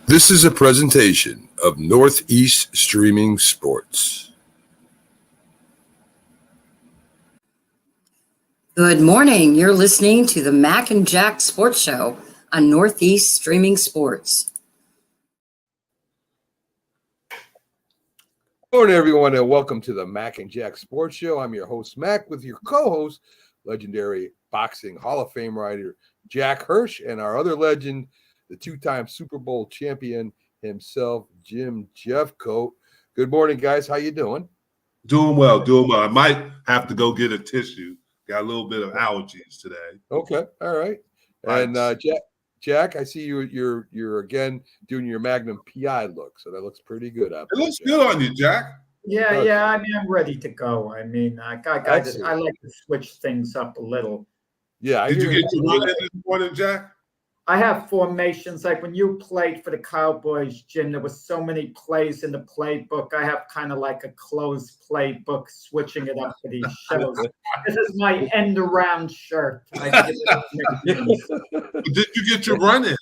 This is a presentation of Northeast Streaming Sports. Good morning. You're listening to the Mac and Jack Sports Show on Northeast Streaming Sports. Good morning, everyone, and welcome to the Mac and Jack Sports Show. I'm your host, Mac, with your co-host, legendary boxing Hall of Fame writer Jack Hirsch, and our other legend, the two-time Super Bowl champion himself, Jim Jeffcoat. Good morning, guys. How you doing? Doing well. I might have to go get a tissue. Got a little bit of allergies today. Okay, all right. And Jack, I see you're again doing your Magnum PI look, so that looks pretty good. It looks good on you, Jack. Yeah. I mean, I'm ready to go. I mean, I like to switch things up a little. Yeah. Did you get your run in this morning, Jack? I have formations. Like when you played for the Cowboys, Jim, there was so many plays in the playbook. I have kind of like a closed playbook, switching it up for these shows. This is my end around shirt. Did you get your run in?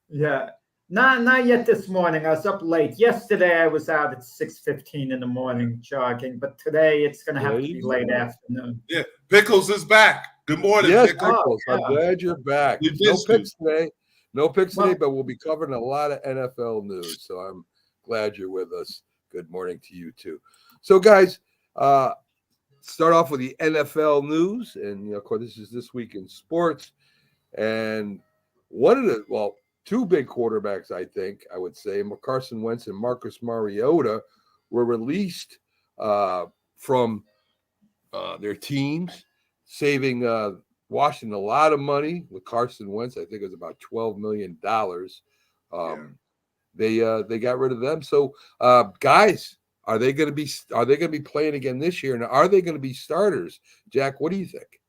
Yeah. Not yet this morning. I was up late. Yesterday I was out at 6:15 in the morning jogging, but today it's going to have to be late afternoon. Yeah, Pickles is back. Good morning, yes, Pickles. I'm glad you're back. No picks today, but we'll be covering a lot of NFL news, so I'm glad you're with us. Good morning to you too. So, guys, start off with the NFL news, and of course, this week in sports, and two big quarterbacks, I would say, Carson Wentz and Marcus Mariota, were released from their teams, saving Washington a lot of money with Carson Wentz. I think it was about $12 million. They got rid of them. So, guys, are they going to be playing again this year? And are they going to be starters? Jack, what do you think?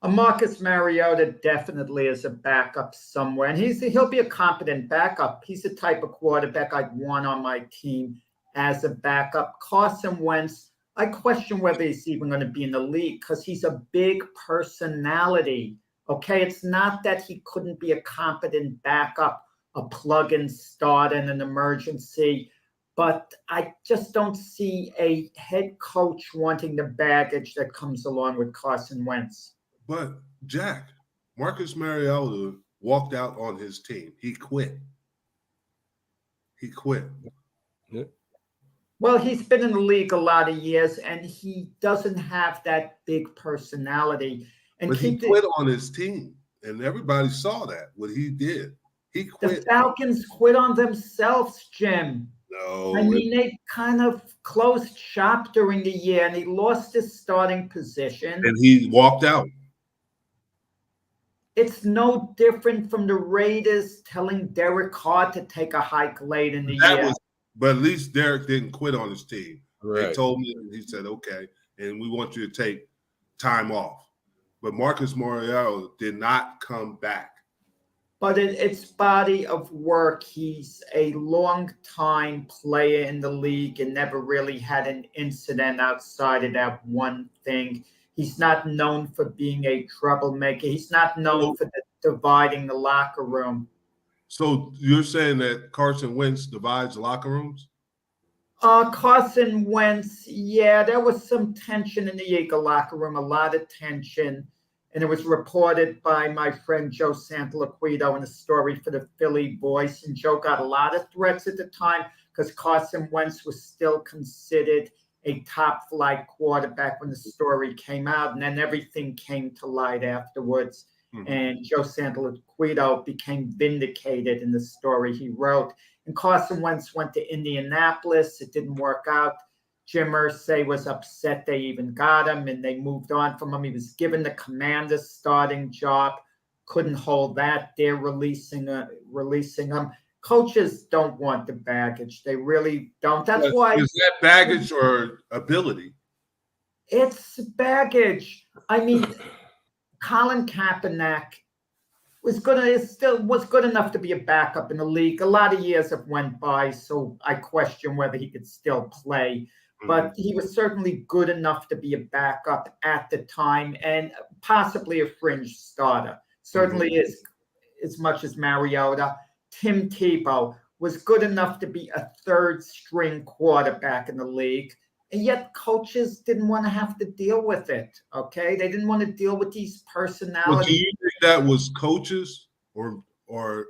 Marcus Mariota definitely is a backup somewhere, and he'll be a competent backup. He's the type of quarterback I'd want on my team as a backup. Carson Wentz, I question whether he's even going to be in the league because he's a big personality. Okay, it's not that he couldn't be a competent backup, a plug-in start in an emergency, but I just don't see a head coach wanting the baggage that comes along with Carson Wentz. But, Jack, Marcus Mariota walked out on his team. He quit. Yeah. Well, he's been in the league a lot of years, and he doesn't have that big personality. But he quit on his team, and everybody saw that, what he did. He quit. The Falcons quit on themselves, Jim. No. I mean, they kind of closed shop during the year, and he lost his starting position. And he walked out. It's no different from the Raiders telling Derek Carr to take a hike late in the year. But at least Derek didn't quit on his team. Right. They told me, he said, okay, and we want you to take time off. But Marcus Mariota did not come back. But it's body of work. He's a long-time player in the league and never really had an incident outside of that one thing. He's not known for being a troublemaker. He's not known for dividing the locker room. So you're saying that Carson Wentz divides locker rooms? Carson Wentz, yeah, there was some tension in the Eagle locker room, a lot of tension. And it was reported by my friend Joe Santalaquido in a story for the Philly Voice. And Joe got a lot of threats at the time because Carson Wentz was still considered a top-flight quarterback when the story came out. And then everything came to light afterwards. Mm-hmm. And Joe Santalaquido became vindicated in the story he wrote. And Carson Wentz went to Indianapolis. It didn't work out. Jim Irsay was upset they even got him, and they moved on from him. He was given the Commanders starting job, couldn't hold that. They're releasing him. Coaches don't want the baggage. They really don't. That's why. Is that baggage or ability? It's baggage. I mean, Colin Kaepernick was good enough to be a backup in the league. A lot of years have went by, so I question whether he could still play. But he was certainly good enough to be a backup at the time and possibly a fringe starter. Certainly as much as Mariota. Tim Tebow was good enough to be a third string quarterback in the league. And yet coaches didn't want to have to deal with it. Okay. They didn't want to deal with these personalities. Well, do you think that was coaches or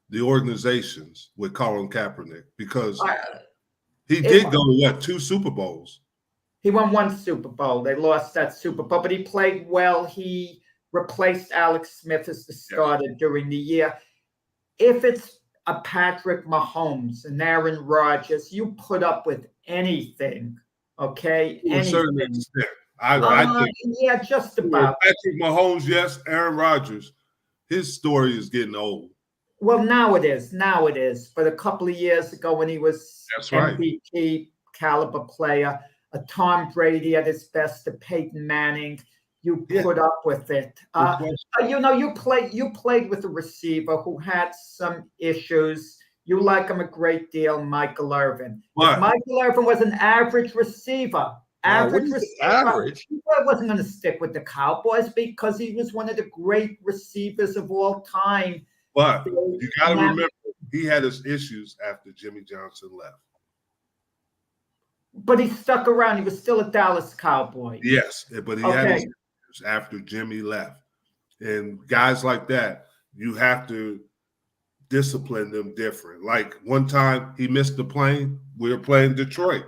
the organizations with Colin Kaepernick? Because he did go to what, 2 Super Bowls? He won 1 Super Bowl. They lost that Super Bowl, but he played well. He replaced Alex Smith as the starter during the year. If it's a Patrick Mahomes and Aaron Rodgers, you put up with anything, okay? To a certain Anything. extent. I think. Yeah, just about. Patrick Mahomes, yes. Aaron Rodgers, his story is getting old. Well, now it is. Now it is. But a couple of years ago when he was MVP caliber player, a Tom Brady at his best, a Peyton Manning, you put up with it. You played with a receiver who had some issues. You like him a great deal, Michael Irvin. If Michael Irvin was an average receiver, average. He wasn't going to stick with the Cowboys because he was one of the great receivers of all time. But you got to remember, he had his issues after Jimmy Johnson left. But he stuck around. He was still a Dallas Cowboy. Yes, but he had his issues after Jimmy left. And guys like that, you have to discipline them different. Like one time he missed the plane. We were playing Detroit.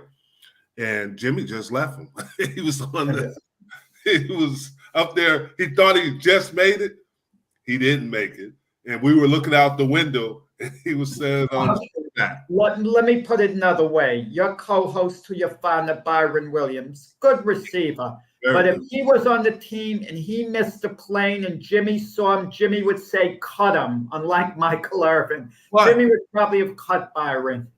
And Jimmy just left him. He was up there. He thought he just made it. He didn't make it. And we were looking out the window, and he was saying that. Let me put it another way. Your co-host who you found, Byron Williams, good receiver. But if he was on the team and he missed a plane and Jimmy saw him, Jimmy would say, cut him, unlike Michael Irvin. Jimmy would probably have cut Byron.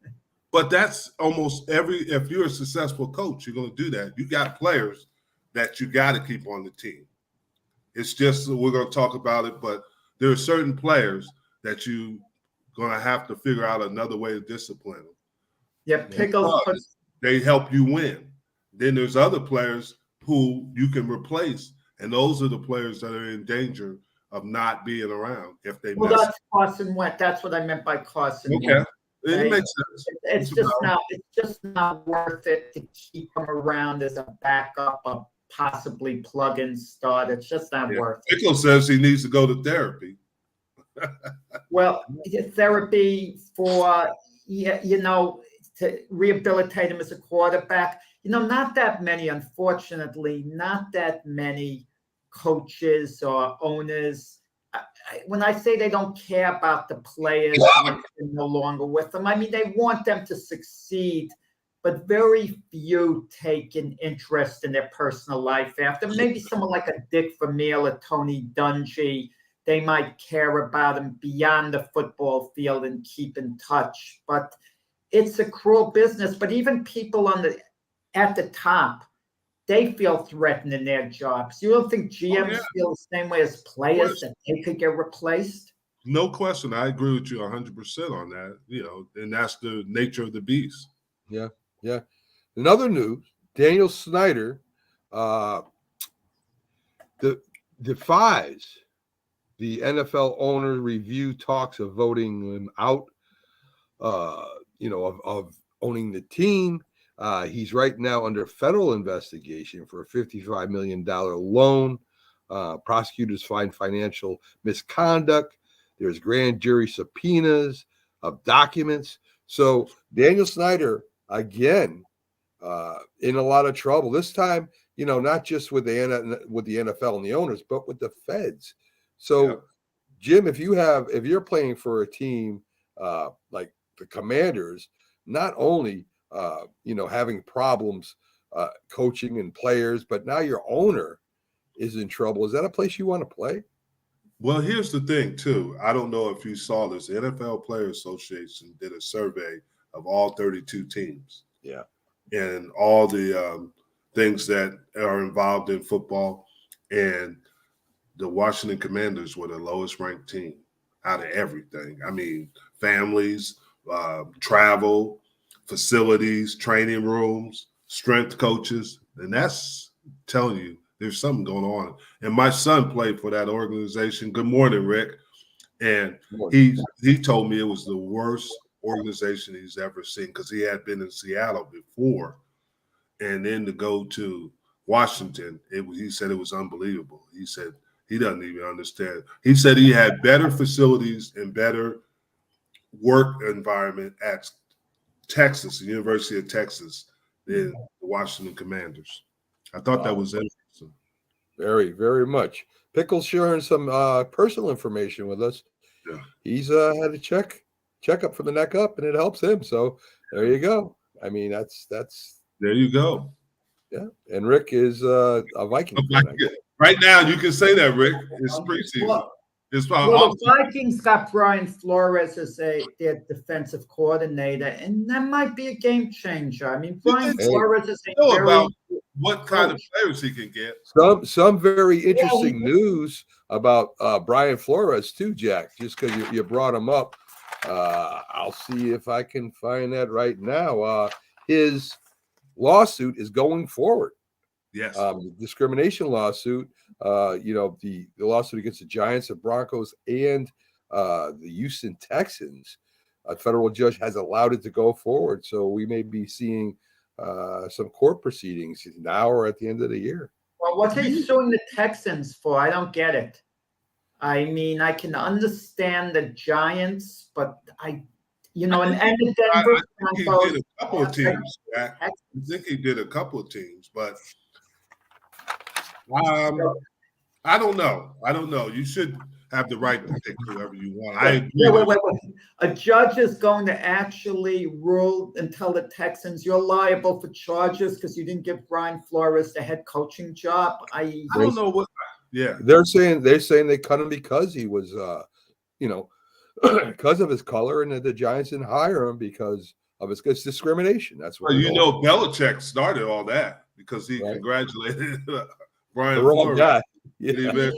But that's almost if you're a successful coach, you're going to do that. You got players that you got to keep on the team. It's just, we're going to talk about it, but there are certain players that you're going to have to figure out another way to discipline them. Yeah, Pickles. They help you win. Then there's other players who you can replace, and those are the players that are in danger of not being around if they mess. That's Carson Wentz. That's what I meant by Carson Wentz. Okay. It makes sense. It's just not worth it to keep him around as a backup, a possibly plug-in start. It's just not worth it. Pickle says he needs to go to therapy. Well, therapy for to rehabilitate him as a quarterback. Not that many, unfortunately, not that many coaches or owners. When I say they don't care about the players when they're no longer with them, I mean, they want them to succeed, but very few take an interest in their personal life after. Maybe someone like a Dick Vermeil or Tony Dungy, they might care about him beyond the football field and keep in touch. But it's a cruel business. But even people at the top, they feel threatened in their jobs. You don't think GMs feel the same way as players, that they could get replaced? No question. I agree with you 100% on that. And that's the nature of the beast. Yeah. In other news, Daniel Snyder defies the NFL owner review talks of voting him out, of owning the team. He's right now under federal investigation for a $55 million loan. Prosecutors find financial misconduct. There's grand jury subpoenas of documents. So Daniel Snyder, again, in a lot of trouble. This time, not just with the NFL and the owners, but with the feds. So, Jim, if you're playing for a team like the Commanders, not only having problems coaching and players, but now your owner is in trouble. Is that a place you want to play? Well, here's the thing, too. I don't know if you saw this. The NFL Players Association did a survey of all 32 teams. Yeah. And all the things that are involved in football. And the Washington Commanders were the lowest ranked team out of everything. I mean, families, travel, facilities, training rooms, strength coaches. And that's telling you there's something going on. And my son played for that organization. Good morning, Rick. And he told me it was the worst organization he's ever seen, because he had been in Seattle before, and then to go to Washington, he said it was unbelievable. He said he doesn't even understand. He said he had better facilities and better work environment at Texas, the University of Texas, than the Washington Commanders. I thought that was interesting. Very, very much. Pickle's sharing some personal information with us. Yeah. He's had a checkup from the neck up, and it helps him. So there you go. I mean, that's there you go. Yeah. And Rick is a Viking fan. Right now, you can say that, Rick. It's preseason. Well, the Vikings got Brian Flores as their defensive coordinator, and that might be a game changer. I mean, Brian Flores is about what kind of players he can get. Some very interesting news about Brian Flores too, Jack. Just because you brought him up, I'll see if I can find that right now. His lawsuit is going forward. Yes. The discrimination lawsuit, the lawsuit against the Giants, the Broncos, and the Houston Texans. A federal judge has allowed it to go forward. So we may be seeing some court proceedings now or at the end of the year. Well, what are they suing the Texans for? I don't get it. I mean, I can understand the Giants, but and the Denver Broncos. He did a couple of teams, Jack. I think he did a couple of teams, but I don't know. You should have the right to pick whoever you want. I agree. Wait. A judge is going to actually rule and tell the Texans you're liable for charges because you didn't give Brian Flores the head coaching job. I don't know what. Yeah, they're saying they cut him because he was, because of his color, and that the Giants didn't hire him because of his discrimination. That's what Belichick started all that because he congratulated Brian Flores. Guy. Yeah. The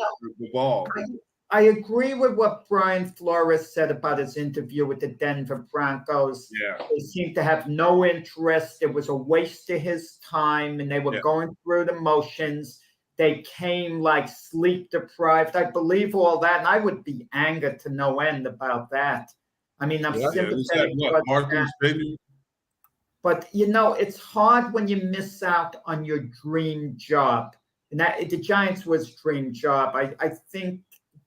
ball. I agree with what Brian Flores said about his interview with the Denver Broncos. Yeah. They seemed to have no interest. It was a waste of his time, and they were going through the motions. They came like sleep deprived. I believe all that, and I would be angered to no end about that. I mean, I'm sympathetic. But it's hard when you miss out on your dream job. And that the Giants was dream job. I think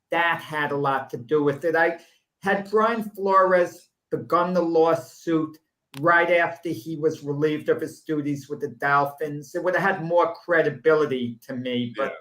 that had a lot to do with it. I had Brian Flores begun the lawsuit right after he was relieved of his duties with the Dolphins, it would have had more credibility to me. But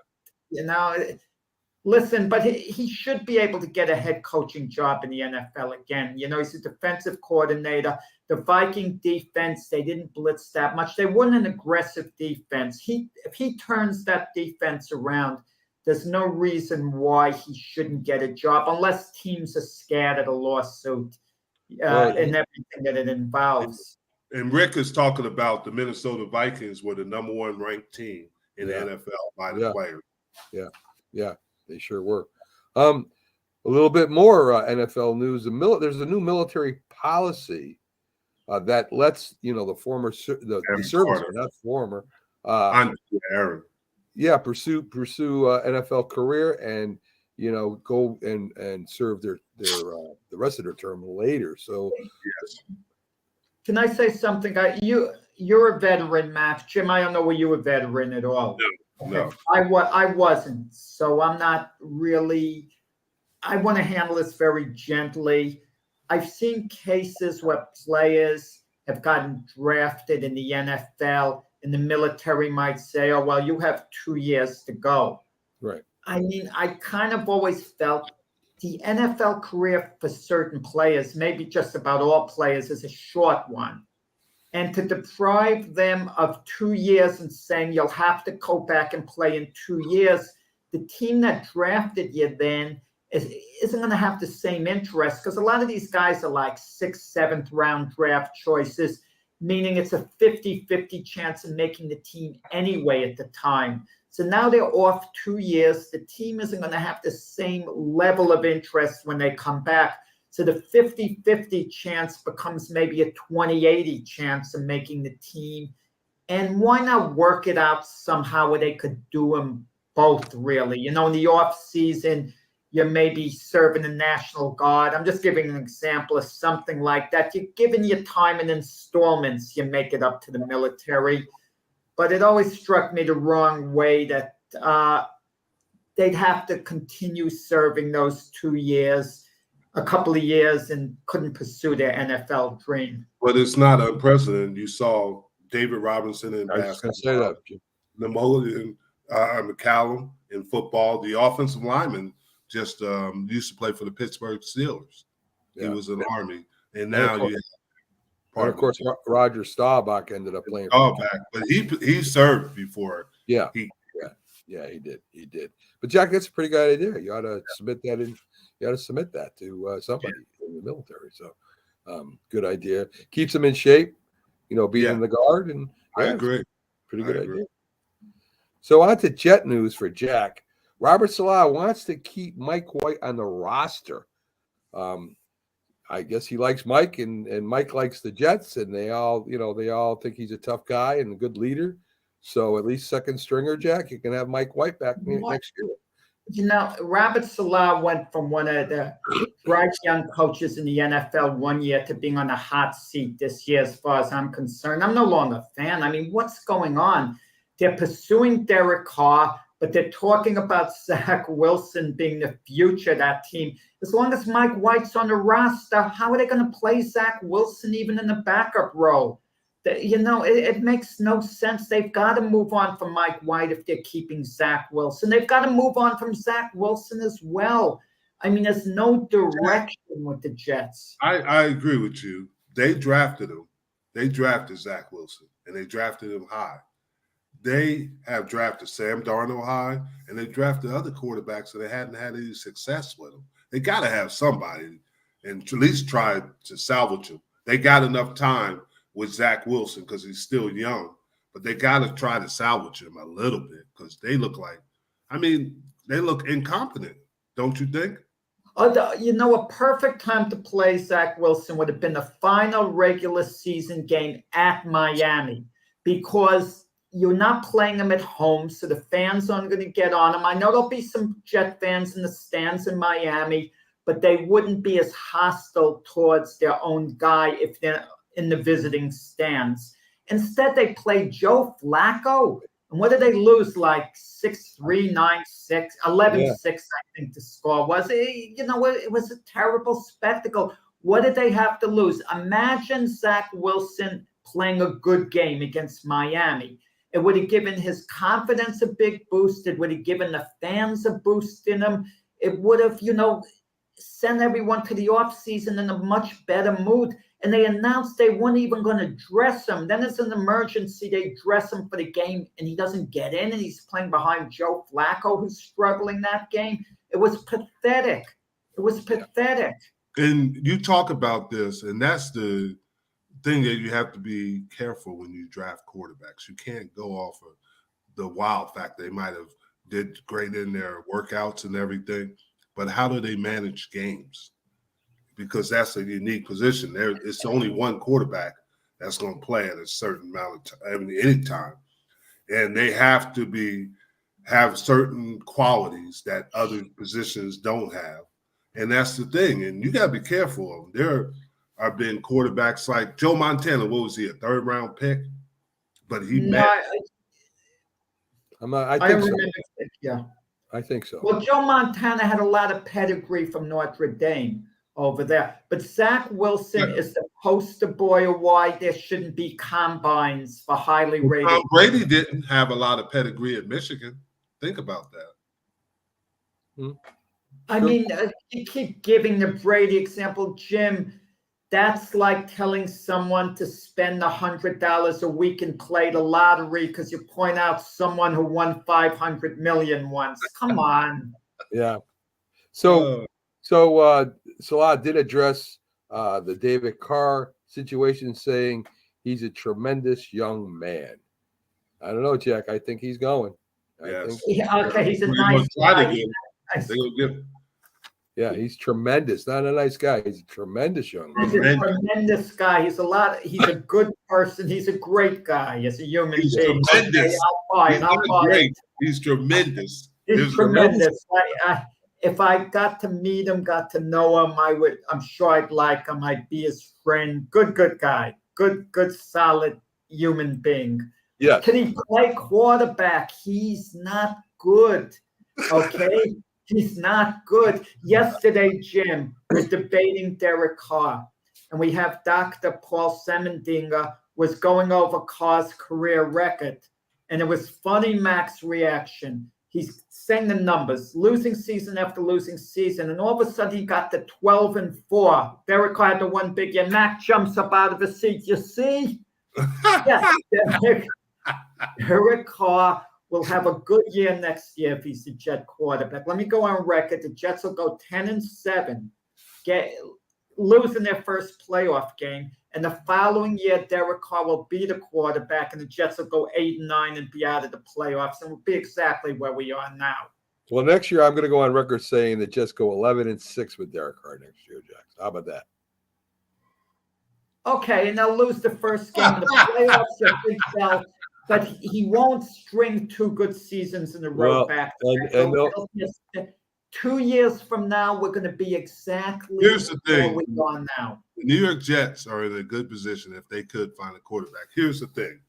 listen, but he should be able to get a head coaching job in the NFL again. He's a defensive coordinator. The Viking defense, they didn't blitz that much. They weren't an aggressive defense. If he turns that defense around, there's no reason why he shouldn't get a job unless teams are scared of a lawsuit and everything that it involves. And Rick is talking about the Minnesota Vikings were the number one ranked team in the NFL by the players. Yeah, they sure were. A little bit more NFL news. There's a new military policy that lets the former the servicemen, not former, Aaron. Yeah, pursue NFL career and go and serve their the rest of their term later. So, can I say something? You're a veteran, Max. Jim, I don't know were you a veteran at all. No. I wasn't. So I'm not really. I want to handle this very gently. I've seen cases where players have gotten drafted in the NFL. And the military might say, oh, well, you have 2 years to go. Right. I mean, I kind of always felt the NFL career for certain players, maybe just about all players, is a short one. And to deprive them of 2 years and saying you'll have to go back and play in 2 years, the team that drafted you then isn't going to have the same interest because a lot of these guys are like 6th, 7th round draft choices, meaning it's a 50-50 chance of making the team anyway at the time. So now they're off 2 years. The team isn't going to have the same level of interest when they come back. So the 50-50 chance becomes maybe a 20-80 chance of making the team. And why not work it out somehow where they could do them both, really? In the off season, you may be serving the National Guard. I'm just giving an example of something like that. You're giving your time in installments. You make it up to the military. But it always struck me the wrong way that they'd have to continue serving those 2 years, a couple of years, and couldn't pursue their NFL dream. But it's not unprecedented. You saw David Robinson in I was just going basketball, to say that. Namola McCallum in football. The offensive lineman just used to play for the Pittsburgh Steelers. Yeah. He was in the Army, and now you. And of course, Roger Staubach ended up playing. Back, but he served before. Yeah, he did. But Jack, that's a pretty good idea. You ought to submit that in. You ought to submit that to somebody in the military. So, good idea. Keeps them in shape. Being in the Guard, and I agree. Pretty good idea. So on to Jet news for Jack. Robert Saleh wants to keep Mike White on the roster. I guess he likes Mike, and Mike likes the Jets, and they all think he's a tough guy and a good leader. So at least second stringer, Jack, you can have Mike White back next year. Robert Saleh went from one of the bright young coaches in the NFL one year to being on the hot seat this year, as far as I'm concerned. I'm no longer a fan. I mean, what's going on? They're pursuing Derek Carr, but they're talking about Zach Wilson being the future of that team. As long as Mike White's on the roster, how are they going to play Zach Wilson even in the backup role? It makes no sense. They've got to move on from Mike White if they're keeping Zach Wilson. They've got to move on from Zach Wilson as well. I mean, there's no direction with the Jets. I agree with you. They drafted him. They drafted Zach Wilson, and they drafted him high. They have drafted Sam Darnold high, and they drafted other quarterbacks that they hadn't had any success with them. They got to have somebody and at least try to salvage him. They got enough time with Zach Wilson because he's still young, but they got to try to salvage him a little bit because they look they look incompetent, don't you think? A perfect time to play Zach Wilson would have been the final regular season game at Miami, because you're not playing him at home, so the fans aren't going to get on him. I know there'll be some Jet fans in the stands in Miami, but they wouldn't be as hostile towards their own guy if they're in the visiting stands. Instead, they play Joe Flacco. And what did they lose? Like 6-3, 9-6, 11-6, I think the score was. It was a terrible spectacle. What did they have to lose? Imagine Zach Wilson playing a good game against Miami. It would have given his confidence a big boost. It would have given the fans a boost in him. It would have, sent everyone to the offseason in a much better mood. And they announced they weren't even going to dress him. Then it's an emergency. They dress him for the game, and he doesn't get in, and he's playing behind Joe Flacco, who's struggling that game. It was pathetic. It was pathetic. And you talk about this, and that's the thing that you have to be careful when you draft quarterbacks. You can't go off of the wild fact they might have did great in their workouts and everything, but how do they manage games? Because that's a unique position. It's only one quarterback that's going to play at a certain amount of time, any time. And they have to have certain qualities that other positions don't have. And that's the thing. And you got to be careful of them. There have been quarterbacks like Joe Montana. What was he, a third-round pick? But he I think so. Well, Joe Montana had a lot of pedigree from Notre Dame over there. But Zach Wilson is the poster boy of why there shouldn't be combines for highly rated. Tom Brady didn't have a lot of pedigree at Michigan. Think about that. I mean, you keep giving the Brady example, Jim. That's like telling someone to spend $100 a week and play the lottery because you point out someone who won $500 million once. Come on. Yeah. So Saleh did address the David Carr situation, saying he's a tremendous young man. I don't know, Jack. I think he's going. He's a nice guy. Yeah, he's tremendous. Not a nice guy. He's a tremendous young man. He's a tremendous guy. He's a good person. He's a great guy. He's a human being. Tremendous. He's tremendous. He's tremendous. if I got to meet him, got to know him, I'm sure I'd like him. I'd be his friend. Good guy. Good, solid human being. Yes. Can he play quarterback? He's not good. Okay? He's not good. Yesterday, Jim, we're debating Derek Carr, and we have Dr. Paul Semendinger was going over Carr's career record, and it was funny Mac's reaction. He's saying the numbers, losing season after losing season, and all of a sudden he got to 12-4. Derek Carr had the one big year. Mac jumps up out of his seat. You see? Yes, Derek Carr will have a good year next year if he's the Jet quarterback. Let me go on record. The Jets will go 10-7, losing their first playoff game. And the following year, Derek Carr will be the quarterback, and the Jets will go 8-9 and be out of the playoffs, and we'll be exactly where we are now. Well, next year I'm going to go on record saying that Jets go 11-6 with Derek Carr next year, Jackson. How about that? Okay, and they'll lose the first game of the playoffs at Big Bell, but he won't string 2 good seasons in a row back. And 2 years from now, we're going to be exactly Here's the thing. where we are now. The New York Jets are in a good position if they could find a quarterback. Here's the thing.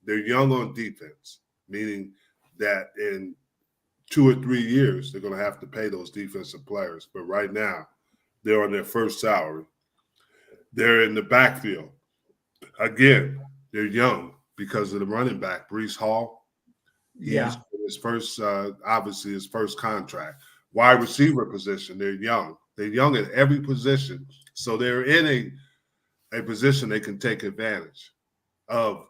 They're young on defense, meaning that in 2 or 3 years, they're going to have to pay those defensive players. But right now, they're on their first salary. They're in the backfield. Again, they're young because of the running back, Breece Hall. He's his first, obviously his first contract. Wide receiver position, they're young. They're young at every position. So they're in a position they can take advantage of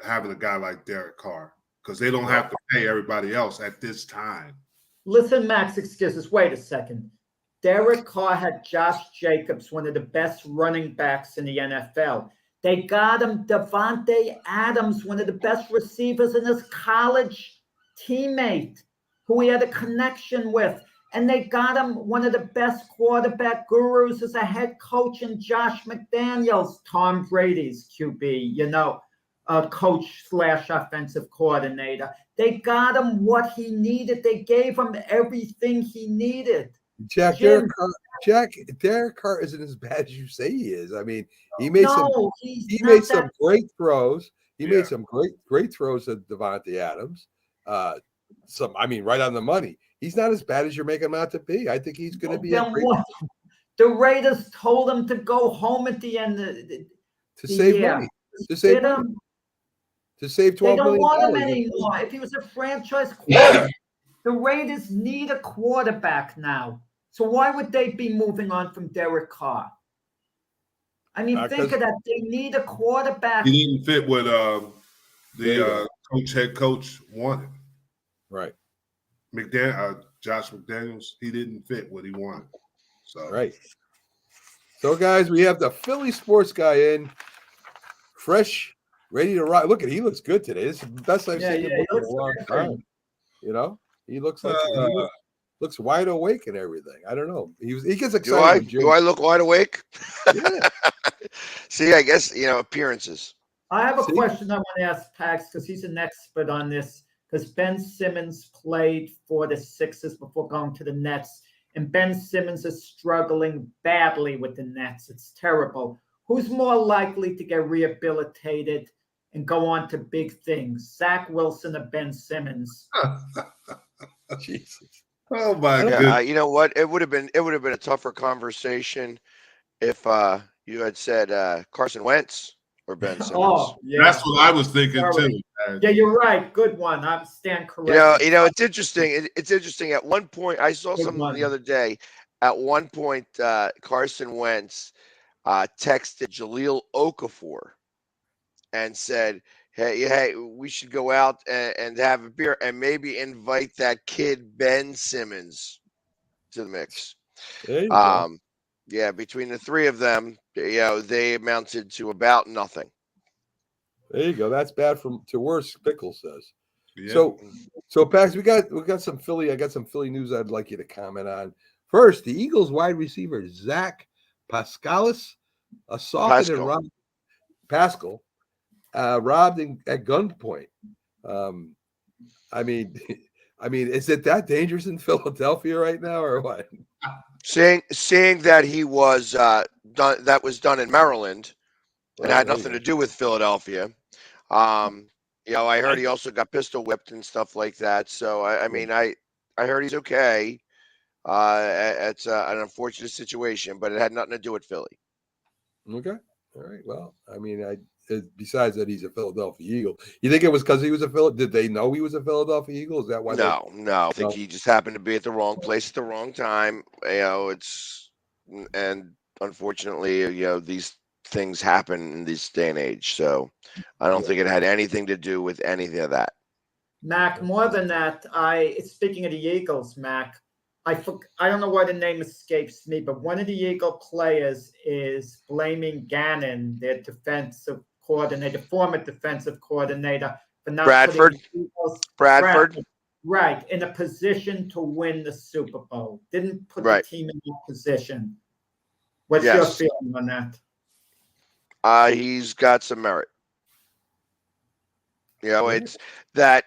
having a guy like Derek Carr because they don't have to pay everybody else at this time. Listen, Max, excuses. Wait a second. Derek Carr had Josh Jacobs, one of the best running backs in the NFL. They got him Devontae Adams, one of the best receivers, in his college teammate who he had a connection with. And they got him one of the best quarterback gurus as a head coach in Josh McDaniels, Tom Brady's QB, coach/offensive coordinator. They got him what he needed. They gave him everything he needed. Derek Carr isn't as bad as you say he is. I mean, he made some great throws. He made some great throws at Devontae Adams. Right on the money. He's not as bad as you're making him out to be. I think he's going to be the Raiders told him to go home at the end to save money. To save $12 million. They don't want him anymore. If he was a franchise quarterback, the Raiders need a quarterback now. So why would they be moving on from Derek Carr? I mean, think of that. They need a quarterback. He didn't fit what the head coach wanted. Right. Josh McDaniels, he didn't fit what he wanted. So right. So guys, we have the Philly sports guy in, fresh, ready to rock. Look he looks good today. This is the best I've seen him in a long time. He looks like he looks wide awake and everything. I don't know. He gets excited. Do I look wide awake? Yeah. See, I guess appearances. I have a question I want to ask Pax because he's an expert on this. Because Ben Simmons played for the Sixers before going to the Nets, and Ben Simmons is struggling badly with the Nets. It's terrible. Who's more likely to get rehabilitated and go on to big things, Zach Wilson or Ben Simmons? Jesus. Oh my God! You know what? It would have been a tougher conversation if you had said Carson Wentz or Ben Simmons. Oh, yeah. That's what I was thinking too. Yeah, you're right. Good one. I stand corrected. It's interesting. It's interesting. At one point, I saw something the other day. At one point, Carson Wentz texted Jaleel Okafor and said, "Hey, we should go out and have a beer and maybe invite that kid Ben Simmons to the mix." There you go. Yeah, between the three of them, they amounted to about nothing. There you go. That's bad to worse, Pickle says. Yeah. So Pax, we got some Philly. I got some Philly news I'd like you to comment on. First, the Eagles wide receiver Zach Pascalis assaulted and robbed Pascal, robbed at gunpoint. I mean, is it that dangerous in Philadelphia right now, or what? Seeing that he was done, that was done in Maryland, and had nothing to do with Philadelphia. I heard he also got pistol whipped and stuff like that. So I mean, I heard he's okay. It's an unfortunate situation, but it had nothing to do with Philly. Okay. All right. Well, I mean, besides that, he's a Philadelphia Eagle. You think it was because he was did they know he was a Philadelphia Eagle? Is that why? No. I think he just happened to be at the wrong place at the wrong time. And unfortunately, these things happen in this day and age. So I don't think it had anything to do with anything of that. Mac, more than that, speaking of the Eagles, Mac, I don't know why the name escapes me, but one of the Eagle players is blaming Gannon, their defensive coordinator, former defensive coordinator, for not putting Bradford, right, in a position to win the Super Bowl. Didn't put the team in that position. What's your feeling on that? He's got some merit. It's that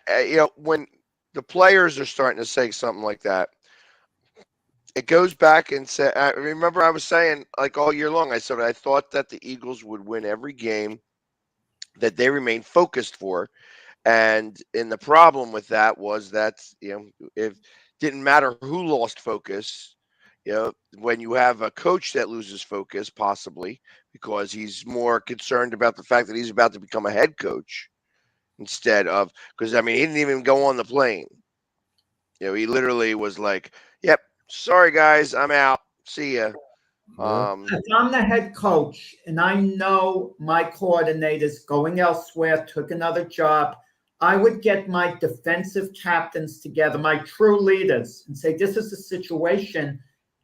when the players are starting to say something like that, it goes back and say, I remember I was saying, like, all year long, I said I thought that the Eagles would win every game that they remained focused for. And the problem with that was that, it didn't matter who lost focus, when you have a coach that loses focus, possibly because he's more concerned about the fact that he's about to become a head coach instead of, because, I mean, he didn't even go on the plane. He literally was like, yep, sorry, guys, I'm out. See ya. If I'm the head coach and I know my coordinators going elsewhere, took another job, I would get my defensive captains together, my true leaders, and say, this is the situation.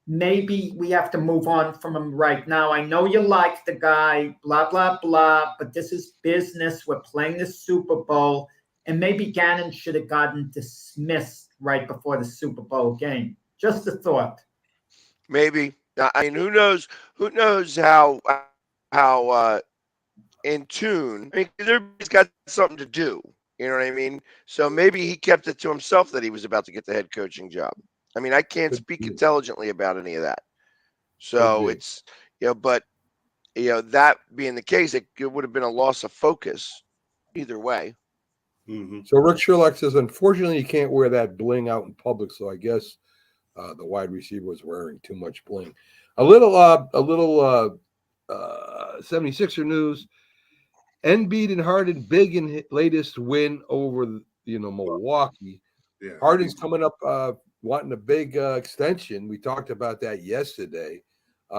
Maybe we have to move on from him right now. I know you like the guy, blah, blah, blah, but this is business. We're playing the Super Bowl. And maybe Gannon should have gotten dismissed right before the Super Bowl game. Just a thought. Maybe. I mean, who knows? Who knows how in tune? I mean, everybody's got something to do. You know what I mean? So maybe he kept it to himself that he was about to get the head coaching job. I mean, I can't speak intelligently about any of that. So it's, but, that being the case, it would have been a loss of focus either way. Mm-hmm. So Rick Sherlock says, unfortunately, you can't wear that bling out in public. So I guess the wide receiver was wearing too much bling. A little 76er news. Embiid and Harden big in latest win over Milwaukee. Yeah. Harden's coming up wanting a big extension. We talked about that yesterday.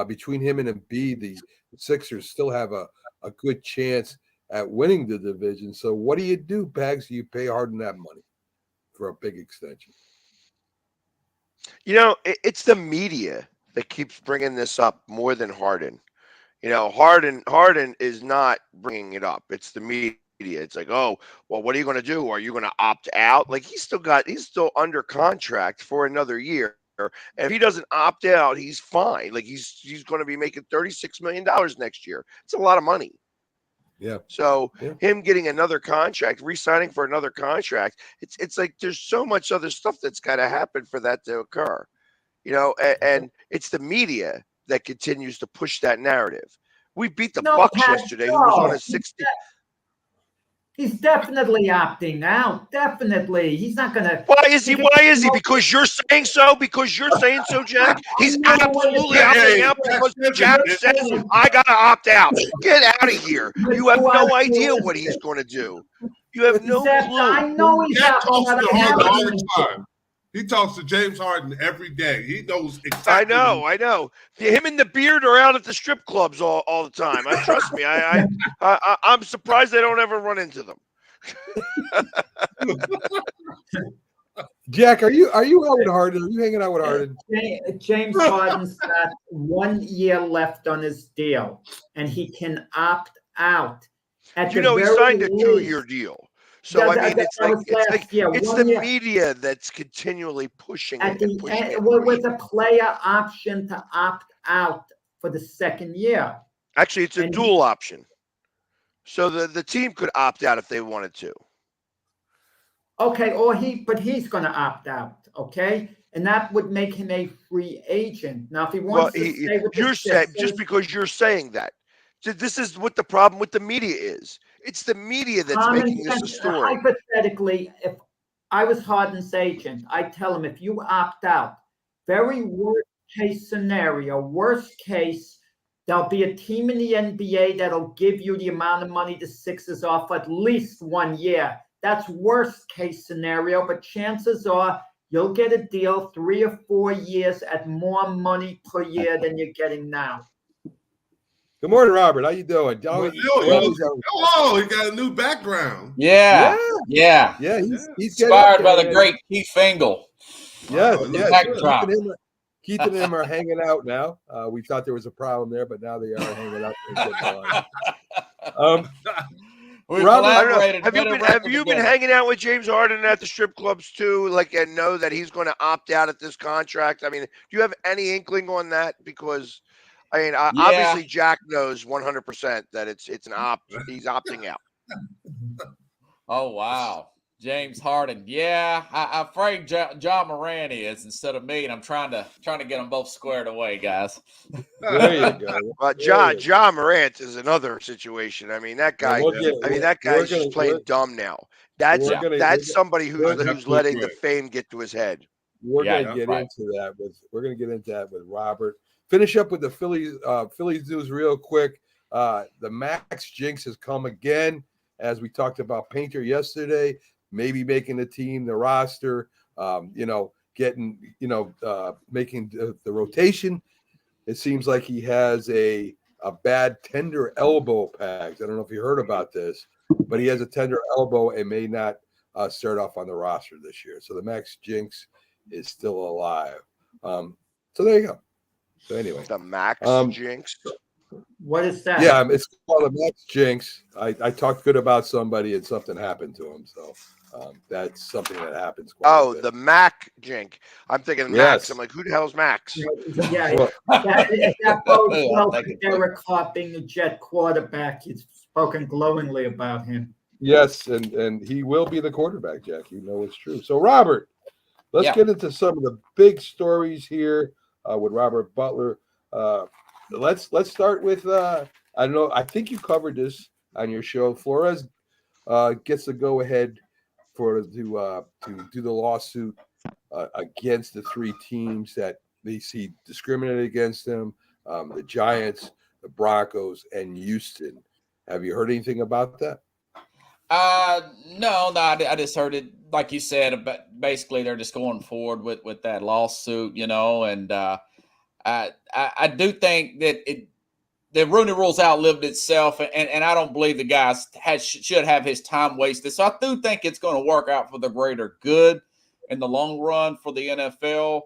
Between him and Embiid, the Sixers still have a good chance at winning the division. So what do you do, Bags? Do you pay Harden that money for a big extension? It's the media that keeps bringing this up more than Harden. Harden is not bringing it up. It's the media. It's like, oh, well, what are you going to do? Are you going to opt out? Like he's still under contract for another year. And if he doesn't opt out, he's fine. Like he's going to be making $36 million next year. It's a lot of money. Yeah. So him getting another contract, re-signing for another contract, it's like there's so much other stuff that's got to happen for that to occur. And it's the media that continues to push that narrative. We beat the Bucks yesterday, who was on a 60. He's definitely opting out. Definitely. He's not going to. Why is he? Because you're saying so? Because you're saying so, Jack? He's absolutely opting out because Jack says, I got to opt out. Get out of here. You have no idea what he's going to do. You have no clue. I know he's Jack talks to Harden all the time. He talks to James Harden every day. He knows exactly. I know. Him and the beard are out at the strip clubs all the time. Trust me. I'm surprised they don't ever run into them. Jack, are you out with Harden? Are you hanging out with Harden? James Harden's got 1 year left on his deal, and he can opt out. He signed a 2-year deal. So I mean, it's the media that's continually pushing it. With a player option to opt out for the second year. Actually, it's a dual option. So the team could opt out if they wanted to. Okay, but he's going to opt out. Okay, and that would make him a free agent. Now, if he Well, wants to stay with the you're saying just Sixers, because you're saying that. So this is what the problem with the media is. It's the media that's common making this a sense, story. hypothetically, if I was Harden's agent, I'd tell him if you opt out, very worst case scenario, worst case, there'll be a team in the NBA that'll give you the amount of money the Sixers offer at least 1 year. That's worst case scenario, but chances are you'll get a deal 3 or 4 years at more money per year than you're getting now. Good morning, Robert. How you doing? Oh, he got a new background. Yeah. He's Inspired by the great Keith Engle. Yes, Wow, yes. Keith and him are hanging out now. We thought there was a problem there, but now they are hanging out. Robert, have you been hanging out with James Harden at the strip clubs too? Like, and know that he's going to opt out of this contract. I mean, do you have any inkling on that? Because, I mean, obviously Jack knows 100% that it's an opt. He's opting out. Oh wow, James Harden. Yeah, I'm afraid John Moran is instead of me, and I'm trying to get them both squared away, guys. There you go. John Morant is another situation. I mean, that guy. That guy's just playing dumb now. That's somebody who's letting the fame get to his head. We're gonna get into that with Robert. Finish up with the Phillies news real quick. The Max jinx has come again, as we talked about Painter yesterday. Maybe making the team, the roster. Making the rotation. It seems like he has a bad tender elbow, Pags. I don't know if you heard about this, but he has a tender elbow and may not start off on the roster this year. So the Max jinx is still alive. So there you go. So anyway, the Max jinx. What is that? Yeah, it's called a Max jinx. I talked good about somebody and something happened to him. So that's something that happens. The Mac jink. I'm thinking Max. I'm like, who the hell's Max? Yeah, that bodes well for Derek Carr being a Jet quarterback. He's spoken glowingly about him. Yes, and he will be the quarterback, Jack. You know it's true. So, Robert, let's get into some of the big stories here with Robert Butler. Let's start with I don't know. I think you covered this on your show. Flores gets the go ahead to do the lawsuit against the three teams that they see discriminated against them: the Giants, the Broncos, and Houston. Have you heard anything about that? No, I just heard it, like you said, but basically they're just going forward with that lawsuit, and I do think that the Rooney Rule's outlived itself, and I don't believe the guy should have his time wasted. So I do think it's going to work out for the greater good in the long run for the NFL.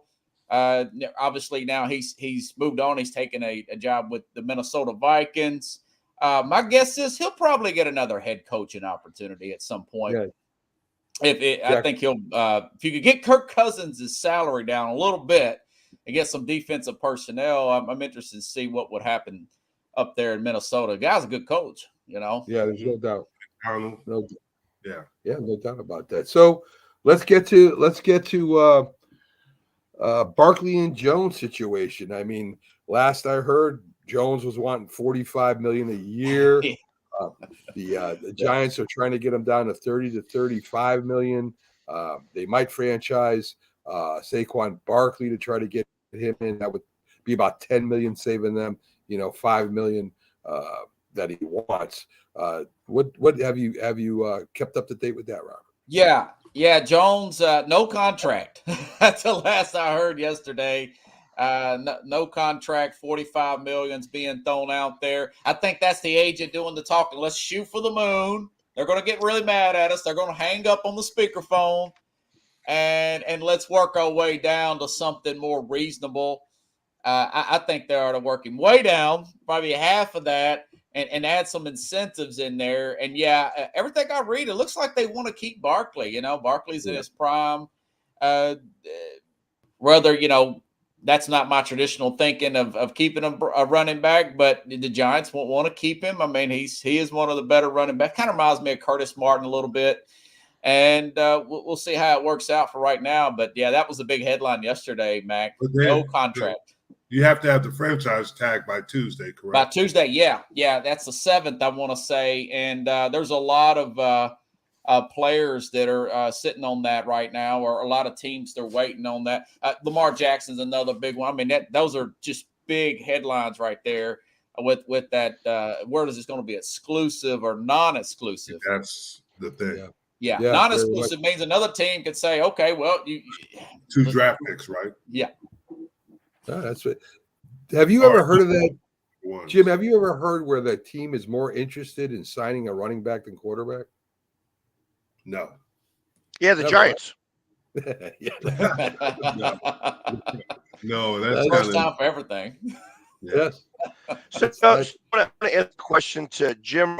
Obviously now he's moved on. He's taken a job with the Minnesota Vikings. My guess is he'll probably get another head coaching opportunity at some point. Yeah. I think he'll if you could get Kirk Cousins' salary down a little bit and get some defensive personnel, I'm interested to see what would happen up there in Minnesota. The guy's a good coach, Yeah, there's no doubt. No doubt about that. So let's get to Barkley and Jones situation. I mean, last I heard, Jones was wanting $45 million a year. The Giants are trying to get him down to $30 to $35 million. They might franchise Saquon Barkley to try to get him in. That would be about $10 million, saving them, $5 million that he wants. What have you kept up to date with that, Robert? Yeah. Jones, no contract. That's the last I heard yesterday. No contract, $45 million's being thrown out there. I think that's the agent doing the talking. Let's shoot for the moon. They're going to get really mad at us. They're going to hang up on the speakerphone, and let's work our way down to something more reasonable. I think they are working way down, probably half of that, and add some incentives in there. And everything I read, it looks like they want to keep Barkley. Barkley's in his prime. That's not my traditional thinking of keeping a running back, but the Giants won't want to keep him. I mean, he is one of the better running backs. Kind of reminds me of Curtis Martin a little bit. And we'll see how it works out for right now. But yeah, that was a big headline yesterday, Mac. No contract. You have to have the franchise tag by Tuesday, correct? By Tuesday, yeah. That's the 7th, I want to say. And there's a lot of players that are sitting on that right now, or a lot of teams they're waiting on that. Lamar Jackson's another big one. I mean, those are just big headlines right there with that. Word is it's going to be exclusive or non-exclusive. That's the thing. Yeah. Non-exclusive means another team could say, okay, well, 2 draft picks, right? Yeah. Oh, that's what. Have you ever heard of that, Jim? Have you ever heard where the team is more interested in signing a running back than quarterback? No. Yeah, the Giants. No, that's first time for everything. Yes. So I want to ask a question to Jim.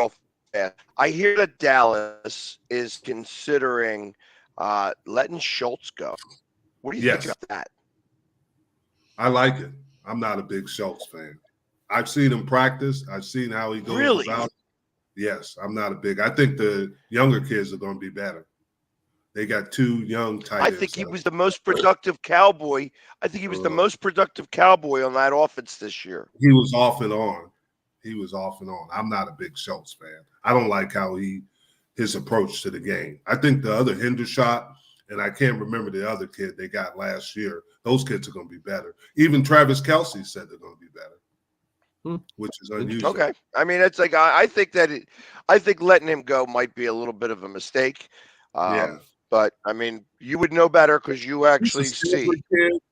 I hear that Dallas is considering letting Schultz go. What do you think about that? I like it. I'm not a big Schultz fan. I've seen him practice. I've seen how he goes about it. Yes, I'm not a big. I think the younger kids are going to be better. They got 2 young tight ends. I think he was the most productive Cowboy. I think he was the most productive Cowboy on that offense this year. He was off and on. I'm not a big Schultz fan. I don't like how his approach to the game. I think the other Hendershot, and I can't remember the other kid they got last year. Those kids are going to be better. Even Travis Kelce said they're going to be better, which is unusual. Okay, I mean it's like I think letting him go might be a little bit of a mistake. But I mean, you would know better because you actually see.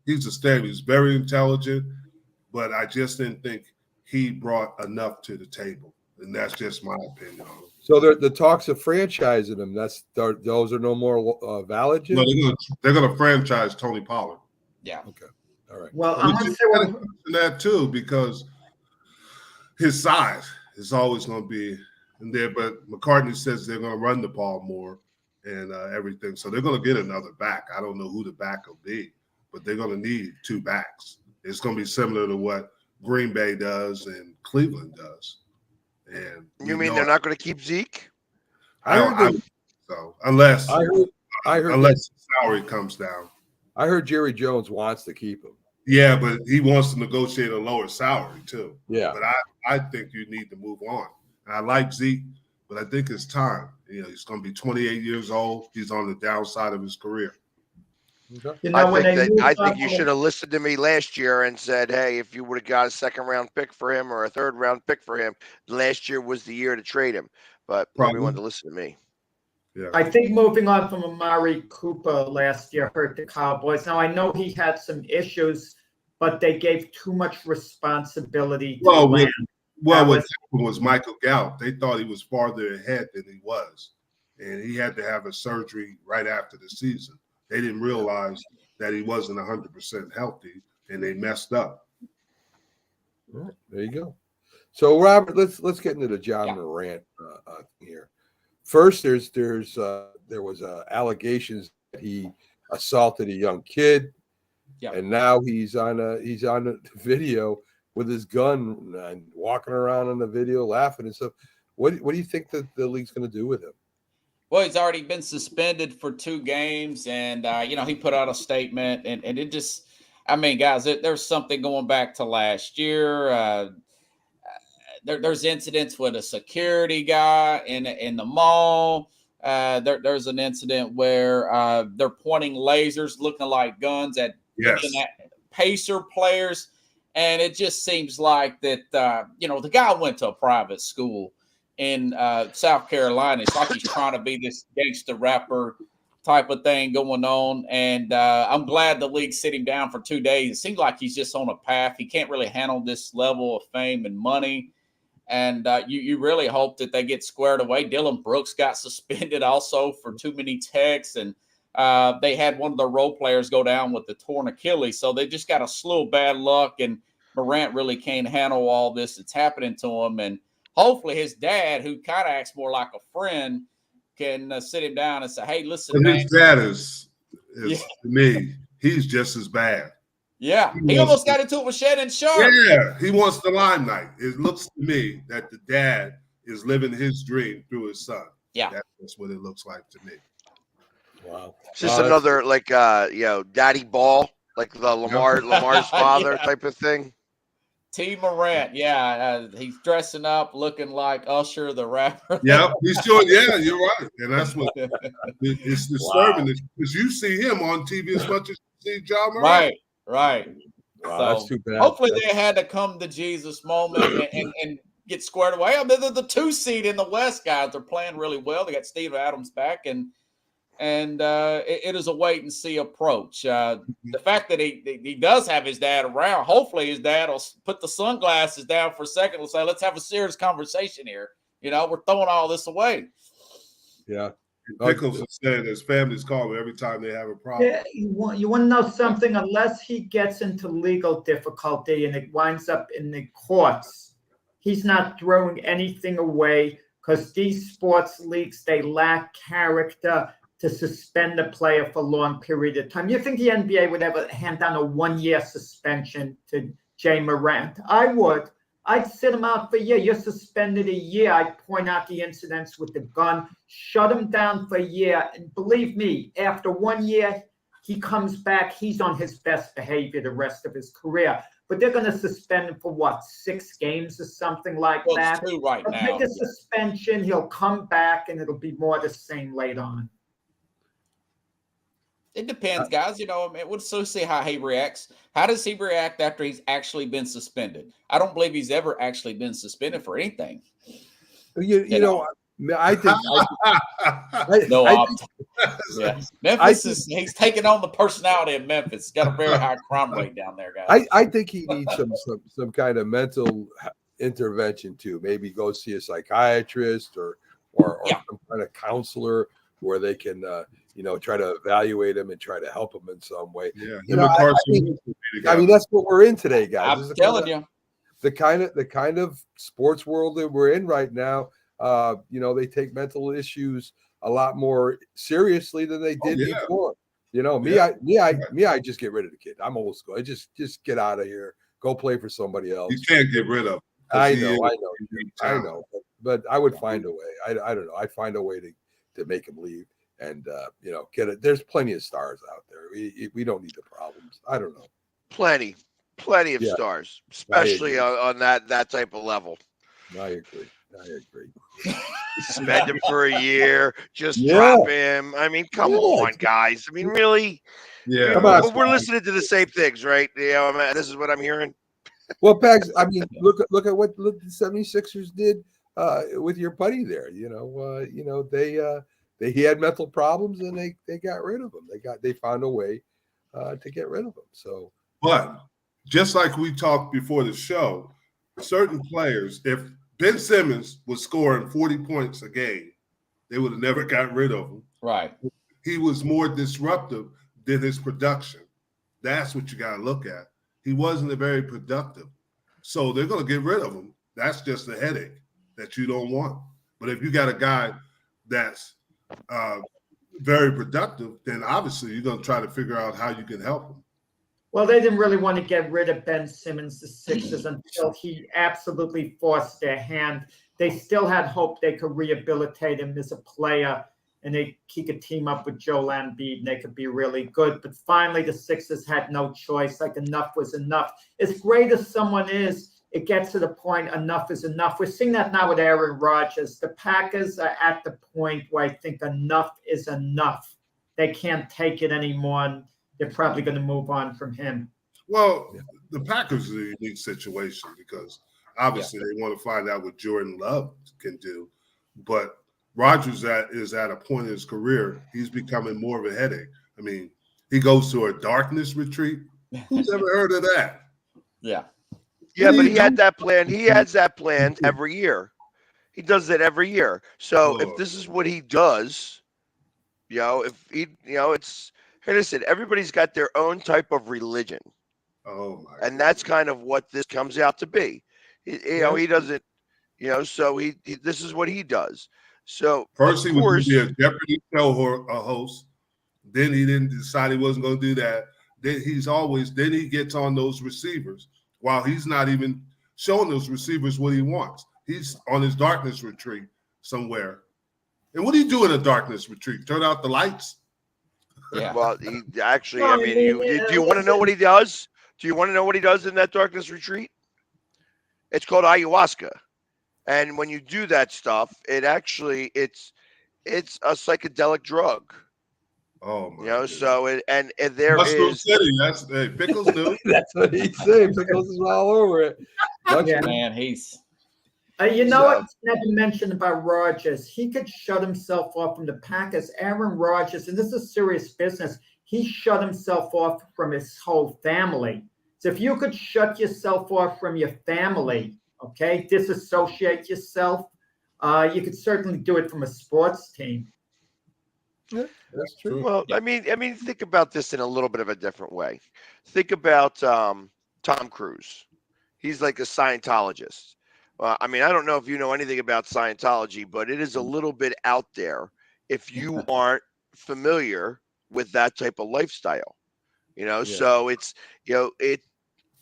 He's a star. He's very intelligent, but I just didn't think he brought enough to the table, and that's just my opinion on it. So the talks of franchising him, those are no more valid. Jim? No, they're going to franchise Tony Pollard. Yeah. Okay. All right. Well, I'm going to say that too because his size is always going to be in there. But McCartney says they're going to run the ball more and everything, so they're going to get another back. I don't know who the back will be, but they're going to need 2 backs. It's going to be similar to what Green Bay does and Cleveland does. And you mean they're not going to keep Zeke? Unless unless the salary comes down. I heard Jerry Jones wants to keep him. Yeah, but he wants to negotiate a lower salary too. Yeah, but I think you need to move on. I like Zeke, but I think it's time. He's going to be 28 years old. He's on the downside of his career. You know, I think you should have listened to me last year and said, hey, if you would have got a 2nd-round pick for him or a 3rd-round pick for him, last year was the year to trade him. But nobody wanted to listen to me. Yeah. I think moving on from Amari Cooper last year hurt the Cowboys. Now, I know he had some issues, but they gave too much responsibility to Lamb. What happened was Michael Gallup. They thought he was farther ahead than he was, and he had to have a surgery right after the season. They didn't realize that he wasn't 100% healthy, and they messed up. All right, there you go. So, Robert, let's get into the John Morant here. First, there was allegations that he assaulted a young kid, and now he's on a video with his gun and walking around in the video, laughing and stuff. What do you think that the league's going to do with him? Well, he's already been suspended for 2 games, and he put out a statement, and it just, I mean, guys, there's something going back to last year. There's incidents with a security guy in the mall. There's an incident where they're pointing lasers, looking like guns at Pacer players, and it just seems like that. The guy went to a private school in South Carolina. It's like he's trying to be this gangster rapper type of thing going on. And I'm glad the league sit him down for 2 days. It seems like he's just on a path. He can't really handle this level of fame and money. And you really hope that they get squared away. Dylan Brooks got suspended also for too many texts. And they had one of the role players go down with the torn Achilles. So they just got a slew of bad luck. And Morant really can't handle all this that's happening to him. And hopefully his dad, who kind of acts more like a friend, can sit him down and say, hey, listen, man. His dad is to me, he's just as bad. Yeah. He almost got into it with Shannon Sharp. Yeah. He wants the limelight. It looks to me that the dad is living his dream through his son. Yeah. That's what it looks like to me. Wow. It's just another daddy ball, like the Lamar's father type of thing. T. Morant, he's dressing up, looking like Usher the rapper. Yeah, he's doing. Yeah, you're right, and that's what it's disturbing because you see him on TV as much as you see John Morant. Right. Wow, So that's too bad. hopefully they had to come to Jesus moment and get squared away. I mean, the 2 seed in the West, guys, they're playing really well. They got Steve Adams back, and it is a wait and see approach. The fact that he does have his dad around, hopefully his dad will put the sunglasses down for a second and say, let's have a serious conversation here. We're throwing all this away. Yeah. Pickles is saying his family's calling every time they have a problem. Yeah, you want to know something? Unless he gets into legal difficulty and it winds up in the courts, he's not throwing anything away because these sports leagues, they lack character to suspend a player for a long period of time. You think the NBA would ever hand down a 1-year suspension to Jay Morant? I would. I'd sit him out for a year. You're suspended a year. I'd point out the incidents with the gun, shut him down for a year. And believe me, after 1 year, he comes back. He's on his best behavior the rest of his career. But they're going to suspend him for 6 games or something like that? It's 2 right now. Take a suspension. He'll come back, and it'll be more the same later on. It depends, guys. We'll so see how he reacts. How does he react after he's actually been suspended? I don't believe he's ever actually been suspended for anything. I think Memphis he's taking on the personality of Memphis. He's got a very high crime rate down there, guys. I think he needs some kind of mental intervention too. Maybe go see a psychiatrist or some kind of counselor where they can try to evaluate him and try to help him in some way. Yeah, I mean that's what we're in today, guys. I'm telling you. The kind of sports world that we're in right now, they take mental issues a lot more seriously than they did before. I just get rid of the kid. I'm old school. I just get out of here. Go play for somebody else. You can't get rid of him. I know. But I would find a way. I don't know. I'd find a way to make him leave and get it. There's plenty of stars out there. We don't need the problems. I don't know. Plenty of stars, especially on that type of level. I agree. Spend him for a year, just drop him. I mean, come on, guys. I mean, really? Yeah. We're listening to the same things, right? This is what I'm hearing. Well, Pags, I mean, look at what the 76ers did with your buddy there. He had mental problems and they got rid of him. They found a way to get rid of him. So, but just like we talked before the show, certain players, if Ben Simmons was scoring 40 points a game, they would have never got rid of him. Right. He was more disruptive than his production. That's what you got to look at. He wasn't very productive. So they're going to get rid of him. That's just a headache that you don't want. But if you got a guy that's very productive, then obviously you're going to try to figure out how you can help him. Well, they didn't really want to get rid of Ben Simmons, the Sixers, until he absolutely forced their hand. They still had hope they could rehabilitate him as a player and he could team up with Joel Embiid and they could be really good. But finally, the Sixers had no choice. Enough was enough. As great as someone is, it gets to the point enough is enough. We're seeing that now with Aaron Rodgers. The Packers are at the point where I think enough is enough. They can't take it anymore. And they're probably going to move on from him. Well, the Packers are a unique situation because obviously they want to find out what Jordan Love can do. But Rodgers is at a point in his career, he's becoming more of a headache. I mean, he goes to a darkness retreat. Who's ever heard of that? Yeah. Yeah, but he had that plan. He has that plan every year. He does it every year. So if this is what he does, it's – hey, listen, everybody's got their own type of religion. Oh, my and that's kind of what this comes out to be. He doesn't, so this is what he does. So first he was going to be a Jeopardy show host. Then he didn't decide he wasn't going to do that. Then he gets on those receivers while he's not even showing those receivers what he wants. He's on his darkness retreat somewhere. And what do you do in a darkness retreat? Turn out the lights? Yeah. Well, he actually, No, I mean, do you want to know what he does? Do you want to know what he does in that darkness retreat? It's called ayahuasca. And when you do that stuff, it's a psychedelic drug. Oh my You know, goodness. so and there Mushroom is City. That's Pickles knew. That's what he's saying. Pickles is all over it. Yeah. Man, he's You know So- what's never mentioned about Rodgers? He could shut himself off from the Packers. Aaron Rodgers, and this is serious business, he shut himself off from his whole family. So if you could shut yourself off from your family, okay, disassociate yourself, you could certainly do it from a sports team. Yeah, that's true. Well, Yeah. I mean, think about this in a little bit of a different way. Think about Tom Cruise. He's like a Scientologist. I mean, I don't know if you know anything about Scientology, but it is a little bit out there if you aren't familiar with that type of lifestyle. You know, Yeah. so it's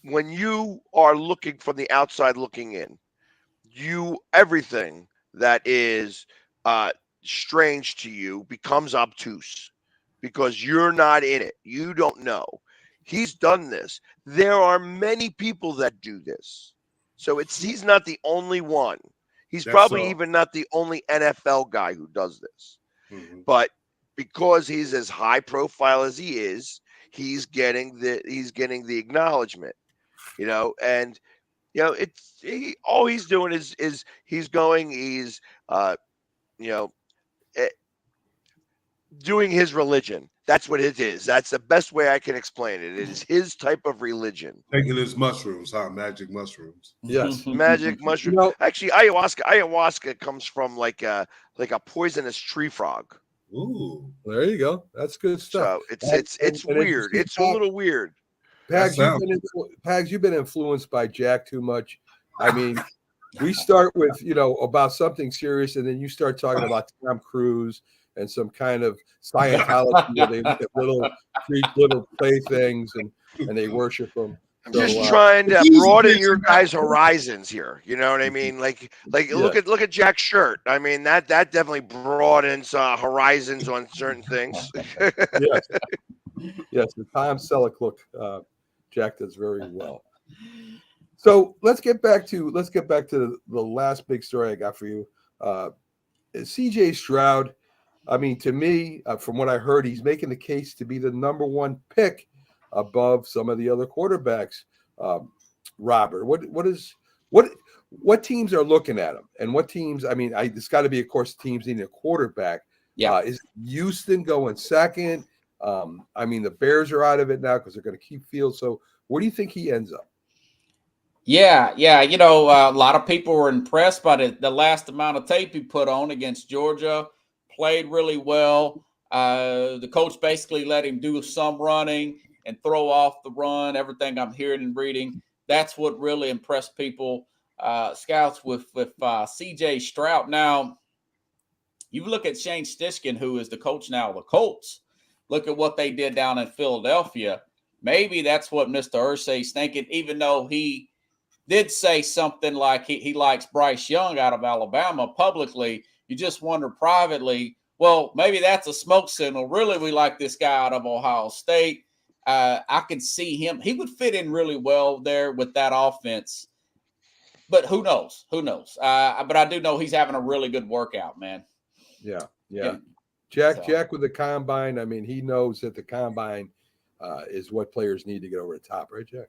when you are looking from the outside looking in, everything that is strange to you becomes obtuse because you're not in it. You don't know. He's done this. There are many people that do this. So he's not the only one. He's That's probably all. even not the only NFL guy who does this. Mhm. But because he's as high profile as he is, he's getting the acknowledgement. You know, and you know, all he's doing is he's doing his religion. That's what it is. That's the best way I can explain it. It is his type of religion. Taking his mushrooms, huh? Magic mushrooms. Yes. Magic mushroom. You know, Actually, ayahuasca comes from like a poisonous tree frog. Ooh. there you go. That's good stuff. So it's And weird. you see, It's a little weird. Pags, you've been influenced by Jack too much. I mean, we start with about something serious, and then you start talking about Tom Cruise and some kind of Scientology where they look at little playthings and they worship them. I'm So, just trying to broaden your guys' horizons here. You know what I mean? Like look at Jack's shirt. I mean that definitely broadens horizons on certain things. Yes, the Tom Selleck look. Jack does very well. So let's get back to the last big story I got for you. CJ Stroud. I mean, to me, from what I heard, he's making the case to be the number one pick above some of the other quarterbacks. Robert, what teams are looking at him, and what teams? I mean, it's got to be, of course, teams needing a quarterback. Yeah. Is Houston going second? I mean, the Bears are out of it now because they're going to keep Fields. So where do you think he ends up? Yeah. A lot of people were impressed by the last amount of tape he put on against Georgia. Played really well. The coach basically let him do some running and throw off the run. Everything I'm hearing and reading, that's what really impressed people. Scouts with CJ Stroud. Now, you look at Shane Steichen, who is the coach now of the Colts. Look at what they did down in Philadelphia. Maybe that's what Mr. Irsay's thinking, even though he did say something like he likes Bryce Young out of Alabama publicly. You just wonder privately, well, maybe that's a smoke signal. Really, we like this guy out of Ohio State. I can see him. He would fit in really well there with that offense. But who knows? But I do know he's having a really good workout, man. Yeah. Jack with the combine. I mean, he knows that the combine is what players need to get over the top, right, Jack?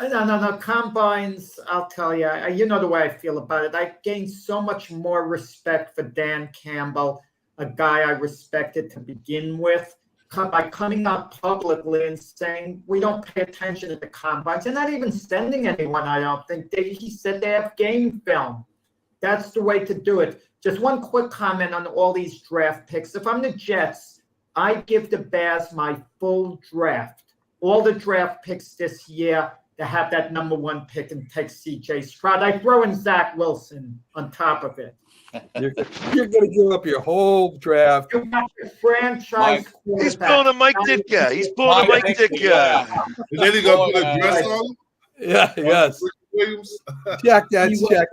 No. Combines, I'll tell you, you know the way I feel about it. I gained so much more respect for Dan Campbell, a guy I respected to begin with, by coming out publicly and saying, we don't pay attention to the combines. They're not even sending anyone, I don't think. He said they have game film. That's the way to do it. Just one quick comment on all these draft picks. If I'm the Jets, I give the Bears my full draft. All the draft picks this year to have that number one pick and take CJ Stroud. I throw in Zach Wilson on top of it. You're going to give up your whole draft. You got your franchise. He's pulling a Mike Ditka. And then he going to put a dress on him? Yeah, yes. Jack,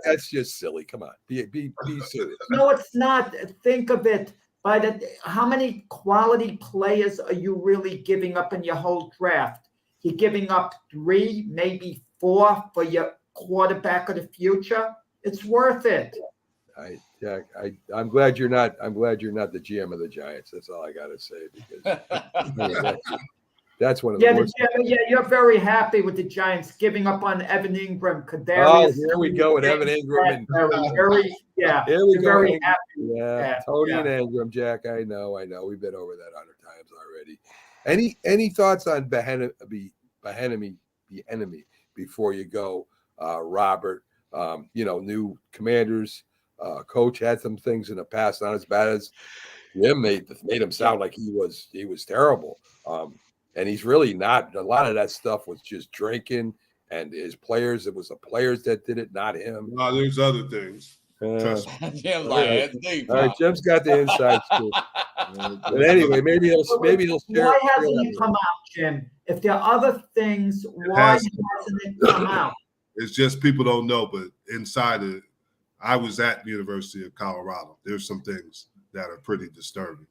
that's just silly. Come on. Be serious. No, it's not. Think of it. how many quality players are you really giving up in your whole draft? You're giving up 3, maybe 4 for your quarterback of the future. It's worth it. Jack, I'm glad you're not. I'm glad you're not the GM of the Giants. That's all I got to say, because that's one of the worst. You're very happy with the Giants giving up on Evan Ingram. Here we go with Evan Ingram. Here we go. Very happy. Yeah, Tony and Ingram, Jack. I know. We've been over that 100 times already. Any thoughts on Bieniemy before you go, Robert? New Commanders coach had some things in the past, not as bad as Jim made him sound like he was terrible. And he's really not. A lot of that stuff was just drinking and his players. It was the players that did it, not him. No, there's other things. Jim's all right, Jim's got the inside scoop. But anyway, maybe he'll share. Why hasn't it come out, Jim? If there are other things, why hasn't it come out? It's just people don't know, but inside it, I was at the University of Colorado. There's some things that are pretty disturbing.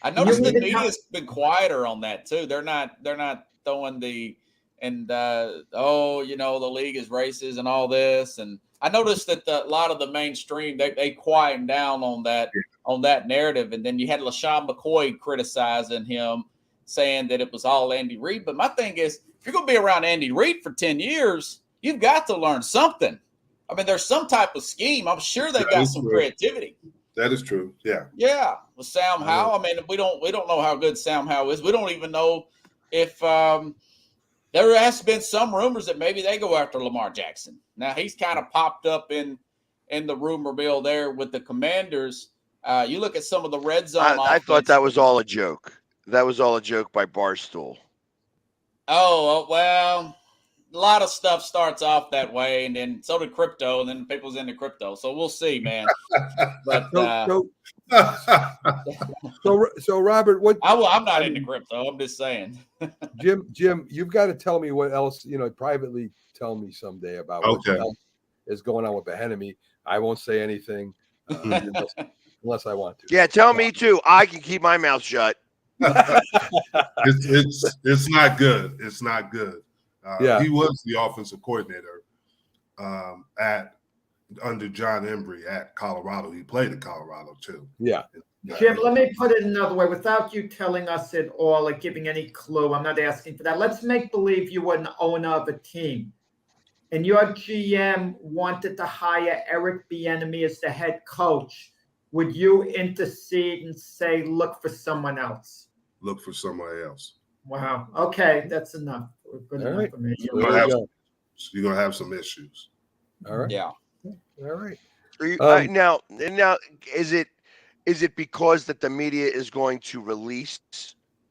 I noticed the media's been quieter on that too. They're not throwing the league is racist and all this. And I noticed that a lot of the mainstream they quieted down on that narrative. And then you had LaShawn McCoy criticizing him, saying that it was all Andy Reid. But my thing is, if you're going to be around Andy Reid for 10 years, you've got to learn something. I mean, there's some type of scheme. I'm sure they've got some creativity. That is true. Yeah. Yeah. With Sam Howell, I mean, we don't know how good Sam Howell is. We don't even know if there has been some rumors that maybe they go after Lamar Jackson. Now he's kind of popped up in the rumor mill there with the Commanders. You look at some of the red zone. I thought that was all a joke. That was all a joke by Barstool. Oh, well, a lot of stuff starts off that way, and then so did crypto, and then people's into crypto. So we'll see, man. But so Robert, I'm not into crypto. I'm just saying. Jim, you've got to tell me what else. Privately tell me someday about what else is going on with Bieniemy. I won't say anything unless I want to. Yeah, tell me too. I can keep my mouth shut. It's not good. It's not good. He was the offensive coordinator under John Embry at Colorado. He played at Colorado too. Yeah. Jim, let me put it another way. Without you telling us it all or giving any clue, I'm not asking for that. Let's make believe you were an owner of a team, and your GM wanted to hire Eric Bieniemy as the head coach. Would you intercede and say, look for someone else? Look for somebody else. Wow. Okay, that's enough. Good enough for me. You're gonna have some issues. All right. Yeah. All right. Now, is it because that the media is going to release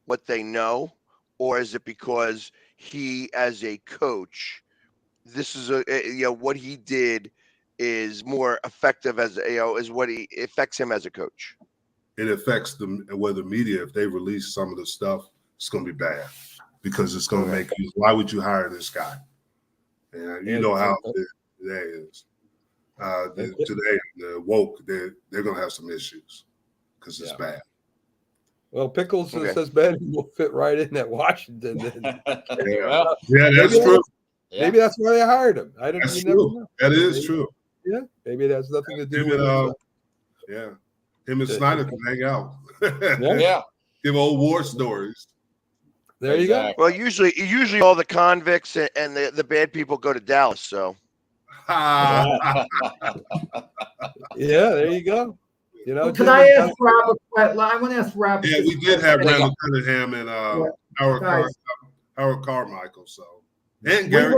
what they know, or is it because he, as a coach, this is what he did is more effective is what he affects him as a coach? It affects the media. If they release some of the stuff, it's going to be bad because it's going to make you. Why would you hire this guy? And you know how that is. Today, the woke, they're going to have some issues because it's bad. Well, Pickles says Ben will fit right in at Washington. That's true. Maybe that's why they hired him. I don't. That's true. Never know. That is true. Yeah, maybe it has nothing to do with. Him and Snyder can hang out. Yeah. Give old war stories. There you go. Well, usually all the convicts and the bad people go to Dallas. So. Yeah, there you go. Can I ask Robert? I want to ask Robert. Yeah, we did have Randall Cunningham and Howard Carmichael. So and Gary.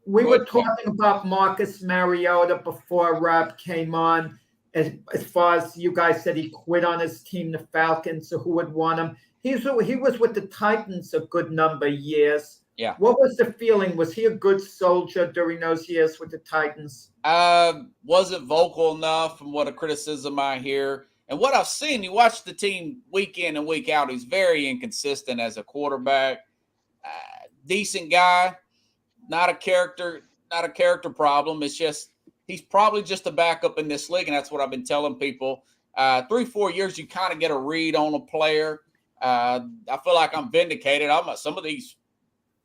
We were talking about Marcus Mariota before Rob came on. As far as you guys said, he quit on his team, the Falcons. So who would want him? He was with the Titans a good number of years. Yeah. What was the feeling? Was he a good soldier during those years with the Titans? Wasn't vocal enough from what a criticism I hear. And what I've seen, you watch the team week in and week out, he's very inconsistent as a quarterback. Decent guy, not a character problem. It's just he's probably just a backup in this league, and that's what I've been telling people. 3-4 years, you kind of get a read on a player. I feel like I'm vindicated. Some of these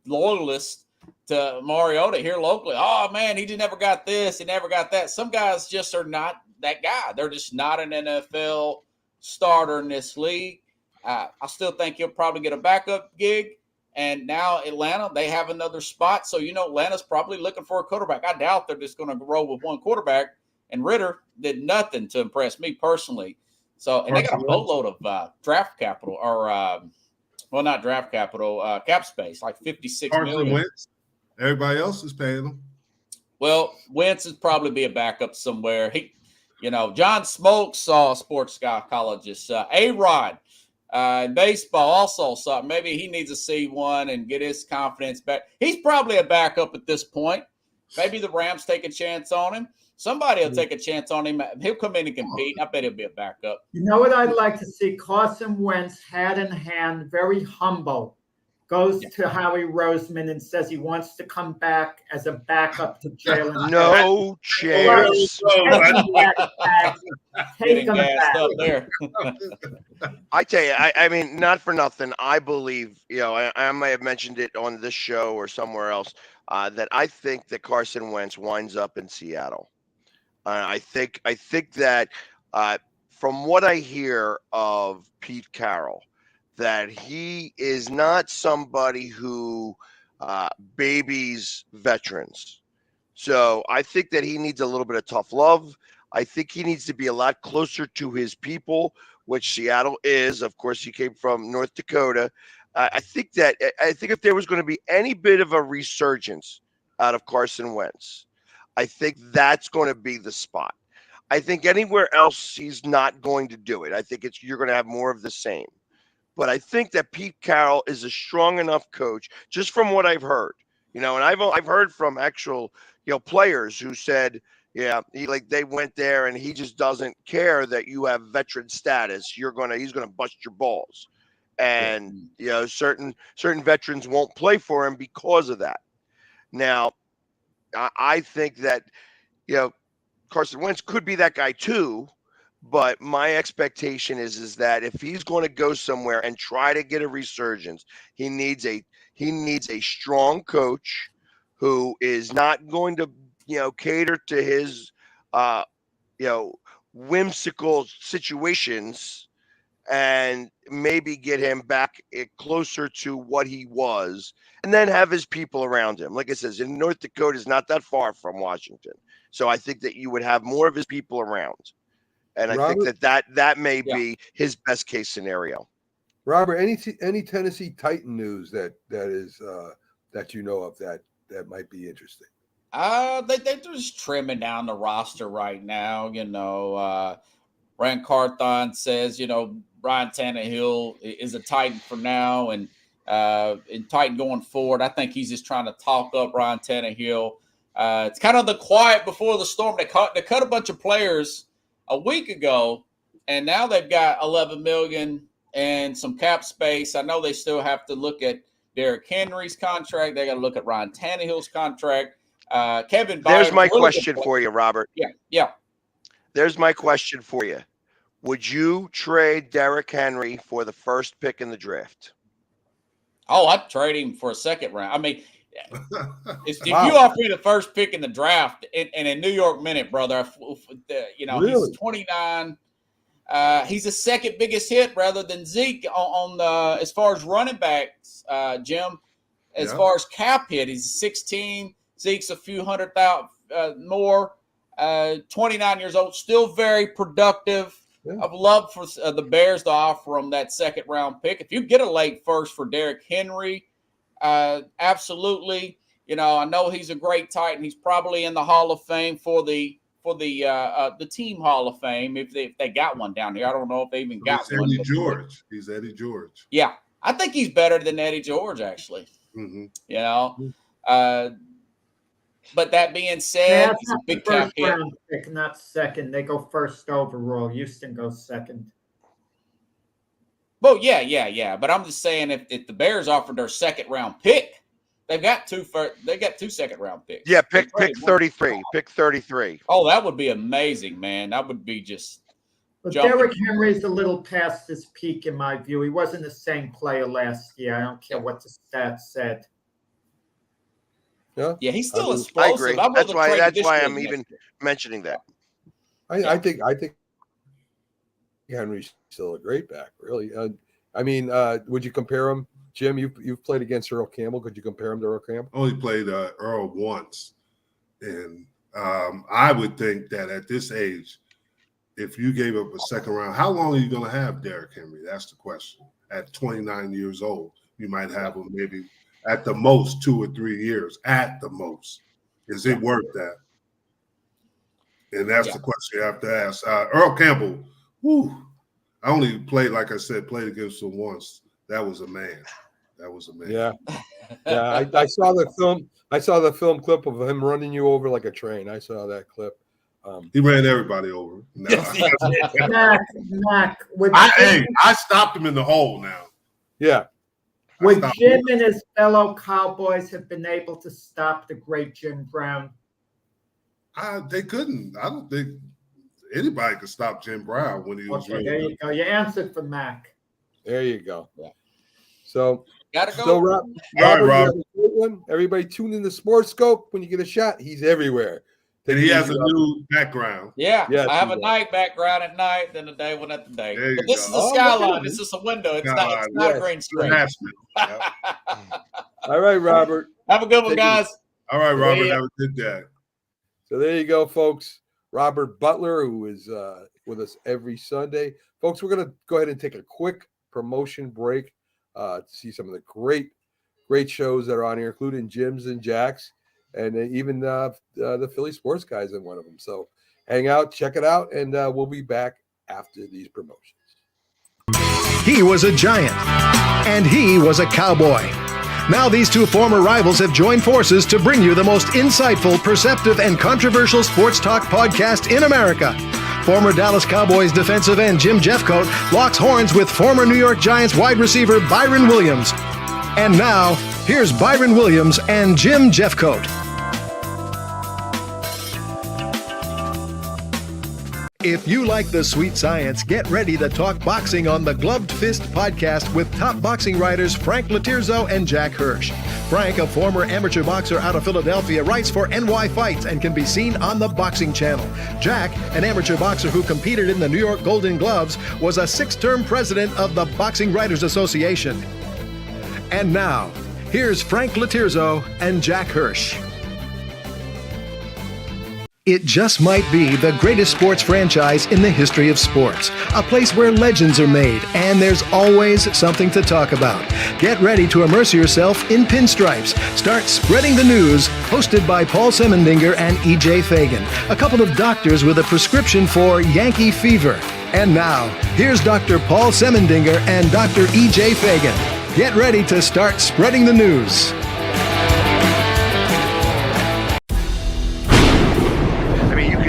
loyalists to Mariota here locally. Oh man, he just never got this. He never got that. Some guys just are not that guy. They're just not an NFL starter in this league. I still think he'll probably get a backup gig. And now Atlanta, they have another spot. So, Atlanta's probably looking for a quarterback. I doubt they're just going to roll with one quarterback. And Ritter did nothing to impress me personally. So, and they got a boatload of draft capital not draft capital, cap space, like $56 million. Wentz. Everybody else is paying them. Well, Wentz would probably be a backup somewhere. John Smokes, sports psychologist, A-Rod, in baseball also saw maybe he needs a C1 and get his confidence back. He's probably a backup at this point. Maybe the Rams take a chance on him. Somebody will take a chance on him. He'll come in and compete. I bet he'll be a backup. You know what I'd like to see? Carson Wentz, hat in hand, very humble, goes to Howie Roseman and says he wants to come back as a backup to Jalen. No chance. Getting gassed up there. I tell you, I mean, not for nothing. I believe, I may have mentioned it on this show or somewhere else, that I think that Carson Wentz winds up in Seattle. I think that from what I hear of Pete Carroll, that he is not somebody who babies veterans. So I think that he needs a little bit of tough love. I think he needs to be a lot closer to his people, which Seattle is. Of course, he came from North Dakota. I think if there was going to be any bit of a resurgence out of Carson Wentz, I think that's going to be the spot. I think anywhere else he's not going to do it. I think you're going to have more of the same. But I think that Pete Carroll is a strong enough coach, just from what I've heard. And I've heard from actual players who said, yeah, they went there and he just doesn't care that you have veteran status. He's gonna bust your balls, and certain veterans won't play for him because of that. Now, I think that Carson Wentz could be that guy too, but my expectation is that if he's going to go somewhere and try to get a resurgence, he needs a strong coach who is not going to cater to his whimsical situations, and maybe get him back closer to what he was, and then have his people around him. Like I said, in North Dakota is not that far from Washington. So I think that you would have more of his people around. And I think that may be his best case scenario. Robert, any Tennessee Titan news that is that you know of that might be interesting? They're just trimming down the roster right now. Rand Carthon says, Brian Tannehill is a Titan for now, and Titan going forward. I think he's just trying to talk up Ryan Tannehill. It's kind of the quiet before the storm. They cut a bunch of players a week ago, and now they've got $11 million and some cap space. I know they still have to look at Derrick Henry's contract. They got to look at Ryan Tannehill's contract. Kevin Byard. There's my question for you, Robert. Yeah. There's my question for you. Would you trade Derrick Henry for the first pick in the draft? Oh, I'd trade him for a second round. I mean, if you offer me the first pick in the draft in a New York minute, brother, really? He's 29. He's the second biggest hit rather than Zeke on as far as running backs, Jim. As far as cap hit, he's 16. Zeke's a few hundred thousand more. 29 years old, still very productive. Yeah. I'd love for the Bears to offer him that second round pick. If you get a late first for Derrick Henry, absolutely. I know he's a great Titan. He's probably in the Hall of Fame for the team Hall of Fame if they got one down here. I don't know if they even got one. Eddie George. He's Eddie George. Yeah, I think he's better than Eddie George actually. Mm-hmm. But that being said, he's a big cap hit. Pick, not second. They go first overall. Houston goes second. Well, yeah. But I'm just saying, if the Bears offered their second round pick, they've got two second round picks. Yeah, pick 33. Pick 33. Oh, that would be amazing, man. That would be just But jumping. Derrick Henry's a little past his peak in my view. He wasn't the same player last year. I don't care what the stats said. Yeah, Yeah, he's still I explosive. agree. I'm That's willing to trade why this I'm year even mentioning that. I think Henry's still a great back, really. Would you compare him, Jim? You've played against Earl Campbell. Could you compare him to Earl Campbell? Only played Earl once, and I would think that at this age, if you gave up a second round, how long are you going to have Derrick Henry? That's the question. At 29 years old, you might have him maybe at the most 2 or 3 years. At the most, is it worth that? And that's the question you have to ask. Earl Campbell, I only played, like I said, played against him once. That was a man. Yeah. I saw the film. I saw the film clip of him running you over like a train. I saw that clip. He ran everybody over. No. Mac, I stopped him in the hole now. Yeah. Would Jim and his fellow Cowboys have been able to stop the great Jim Brown? They couldn't. I don't think anybody could stop Jim Brown when he was Okay, there you go. You answered for Mac. There you go. Yeah. So gotta go. So Robert, everybody tune in to Sports Scope. When you get a shot, he's everywhere. And he has a new background. Yeah, I have a night background at night, then the day one at the day. But this is a skyline. This is a window. It's not a green screen. All right, Robert. Have a good one, guys. All right, Robert. Have a good day. So there you go, folks. Robert Butler, who is with us every Sunday. Folks, we're going to go ahead and take a quick promotion break to see some of the great shows that are on here, including Jim's and Jack's, and even the Philly Sports Guys in one of them. So hang out, check it out, and we'll be back after these promotions. He was a giant, and he was a cowboy. Now these two former rivals have joined forces to bring you the most insightful, perceptive, and controversial sports talk podcast in America. Former Dallas Cowboys defensive end Jim Jeffcoat locks horns with former New York Giants wide receiver Byron Williams. And now, here's Byron Williams and Jim Jeffcoat. If you like the sweet science, get ready to talk boxing on the Gloved Fist podcast with top boxing writers Frank Latirzo and Jack Hirsch. Frank, a former amateur boxer out of Philadelphia, writes for NY Fights and can be seen on the Boxing Channel. Jack, an amateur boxer who competed in the New York Golden Gloves, was a 6-term president of the Boxing Writers Association. And now, here's Frank Latirzo and Jack Hirsch. It just might be the greatest sports franchise in the history of sports. A place where legends are made, and there's always something to talk about. Get ready to immerse yourself in pinstripes. Start spreading the news, hosted by Paul Semendinger and E.J. Fagan, a couple of doctors with a prescription for Yankee fever. And now, here's Dr. Paul Semendinger and Dr. E.J. Fagan. Get ready to start spreading the news.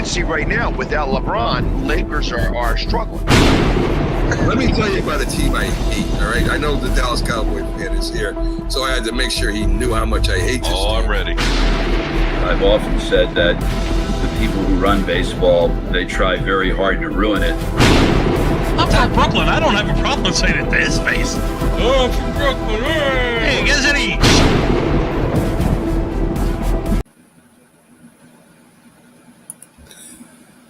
See right now, without LeBron, Lakers are struggling. Let me tell you about a team I hate, all right? I know the Dallas Cowboys fan is here, so I had to make sure he knew how much I hate this team. I'm ready. I've often said that the people who run baseball, they try very hard to ruin it. I'm from Brooklyn. I don't have a problem saying it to his face. Oh, I'm from Brooklyn. Hey, get us any.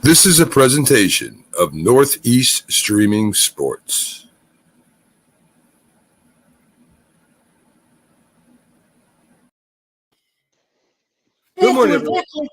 This is a presentation of Northeast Streaming Sports. Good morning,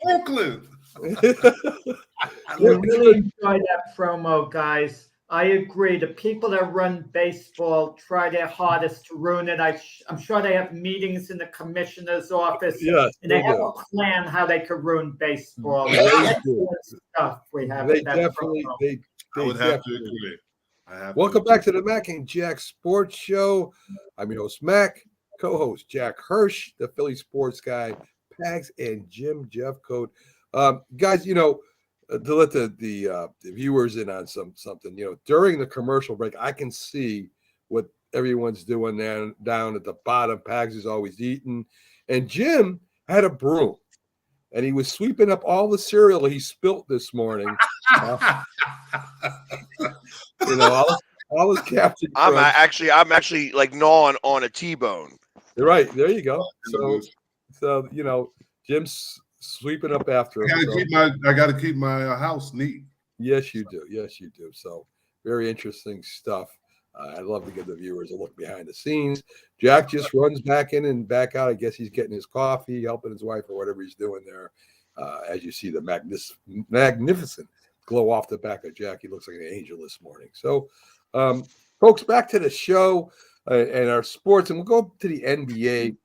Brooklyn. I really enjoyed that promo, guys. I agree. The people that run baseball try their hardest to ruin it. I'm sure they have meetings in the commissioner's office, and they have a plan how they could ruin baseball. Stuff we have. They definitely. I would have to agree. Welcome back to the Mac and Jack Sports Show. I'm your host, Mac, co-host Jack Hirsch, the Philly Sports Guy, Pags, and Jim Jeffcoat. Guys, to let the viewers in on something, during the commercial break, I can see what everyone's doing down at the bottom. Pags is always eating, and Jim had a broom. and he was sweeping up all the cereal he spilt this morning. All his Captain Crunch. I'm actually like gnawing on a T-bone. Right, there you go. So Jim's sweeping up after him. I got to keep my house neat. Yes, you do. Yes, you do. So very interesting stuff. I'd love to give the viewers a look behind the scenes. Jack just runs back in and back out. I guess he's getting his coffee, helping his wife or whatever he's doing there. As you see the magnificent glow off the back of Jack. He looks like an angel this morning. So, folks, back to the show and our sports. And we'll go to the NBA.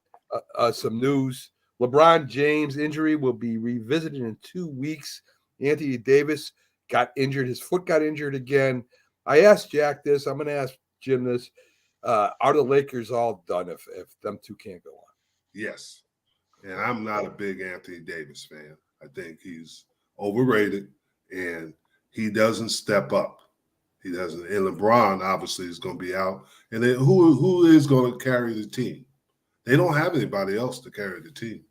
Some news. LeBron James' injury will be revisited in 2 weeks. Anthony Davis got injured. His foot got injured again. I asked Jack this. I'm going to ask Jim this. Are the Lakers all done if them two can't go on? Yes. And I'm not a big Anthony Davis fan. I think he's overrated and he doesn't step up. He doesn't. And LeBron obviously is going to be out. And then who is going to carry the team? They don't have anybody else to carry the team.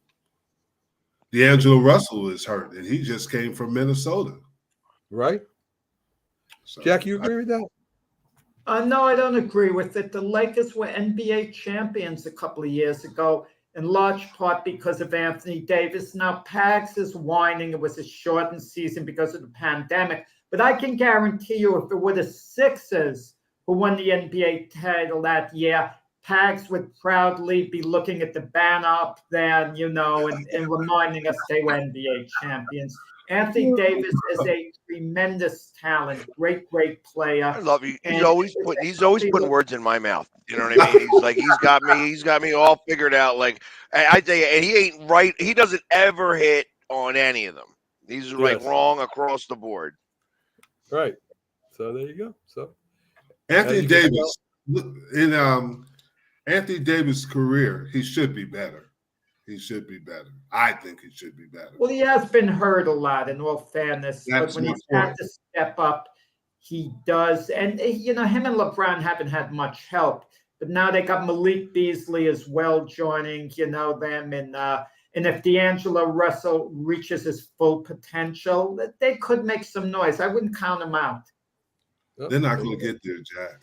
D'Angelo Russell is hurt, and he just came from Minnesota. Right. So, Jack, you agree with that? No, I don't agree with it. The Lakers were NBA champions a couple of years ago, in large part because of Anthony Davis. Now, Pags is whining it was a shortened season because of the pandemic. But I can guarantee you if it were the Sixers who won the NBA title that year, Pags would proudly be looking at the banner up there, and reminding us they were NBA champions. Anthony Davis is a tremendous talent, great player. I love you. He's always putting words in my mouth. You know what I mean? He's got me all figured out. Like I tell you, and he ain't right. He doesn't ever hit on any of them. He's like wrong across the board. Right. So there you go. So Anthony Davis in Anthony Davis' career, he should be better. He should be better. I think he should be better. Well, he has been hurt a lot, in all fairness. But when he's had to step up, he does. And, him and LeBron haven't had much help. But now they got Malik Beasley as well joining, them. And if D'Angelo Russell reaches his full potential, they could make some noise. I wouldn't count him out. They're not going to get there, Jack.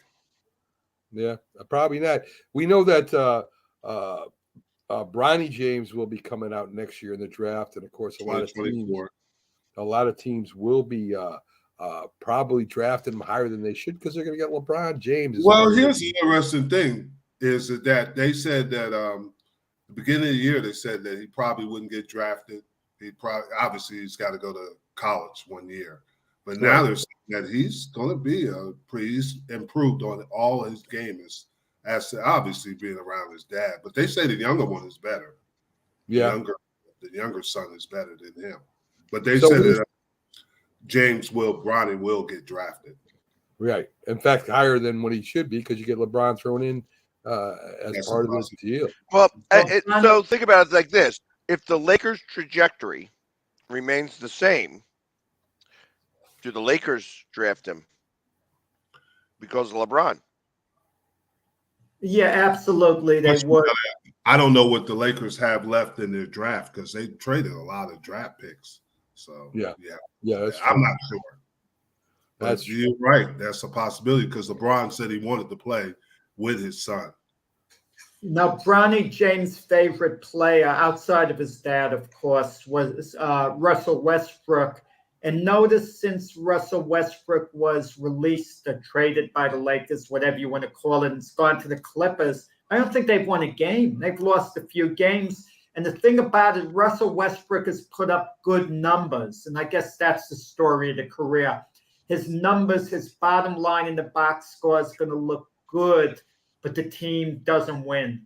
Yeah, probably not. We know that Bronny James will be coming out next year in the draft, and of course, a lot of teams will be probably drafting him higher than they should because they're going to get LeBron James. Well, here's the interesting thing: is that they said that the beginning of the year they said that he probably wouldn't get drafted. Obviously he's got to go to college 1 year, but now they're saying that he's going to be he's improved on all his game as to obviously being around his dad. But they say the younger one is better. Yeah, the younger son is better than him. But they said that Bronny will get drafted. Right. In fact, higher than what he should be because you get LeBron thrown in as part of this deal. Well, so think about it like this. If the Lakers' trajectory remains the same, do the Lakers draft him because of LeBron? Yeah, absolutely. They would. I don't know what the Lakers have left in their draft because they traded a lot of draft picks. So yeah, I'm not sure. But you're right. That's a possibility because LeBron said he wanted to play with his son. Now, Bronny James' favorite player outside of his dad, of course, was Russell Westbrook. And notice since Russell Westbrook was released or traded by the Lakers, whatever you want to call it, and it's gone to the Clippers, I don't think they've won a game. They've lost a few games. And the thing about it, Russell Westbrook has put up good numbers. And I guess that's the story of the career. His numbers, his bottom line in the box score is going to look good, but the team doesn't win.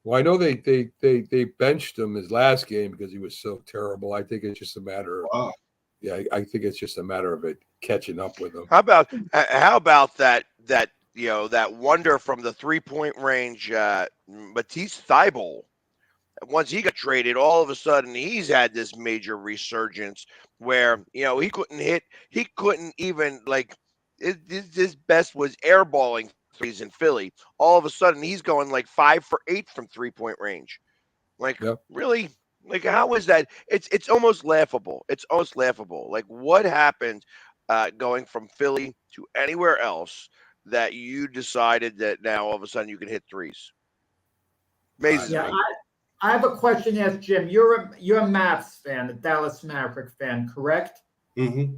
Well, I know they benched him his last game because he was so terrible. I think it's just a matter of I think it's just a matter of it catching up with him. How about that that wonder from the 3-point range, Matisse Thybulle? Once he got traded, all of a sudden he's had this major resurgence where he couldn't hit. He couldn't even his best was airballing threes in Philly. All of a sudden he's going like 5 for 8 from 3-point range. Really, Like, how is that? It's almost laughable. It's almost laughable. Like, what happened going from Philly to anywhere else that you decided that now all of a sudden you can hit threes? Amazes Yeah, me. I have a question to ask Jim. You're a Mavs fan, a Dallas Maverick fan, correct? Mm-hmm.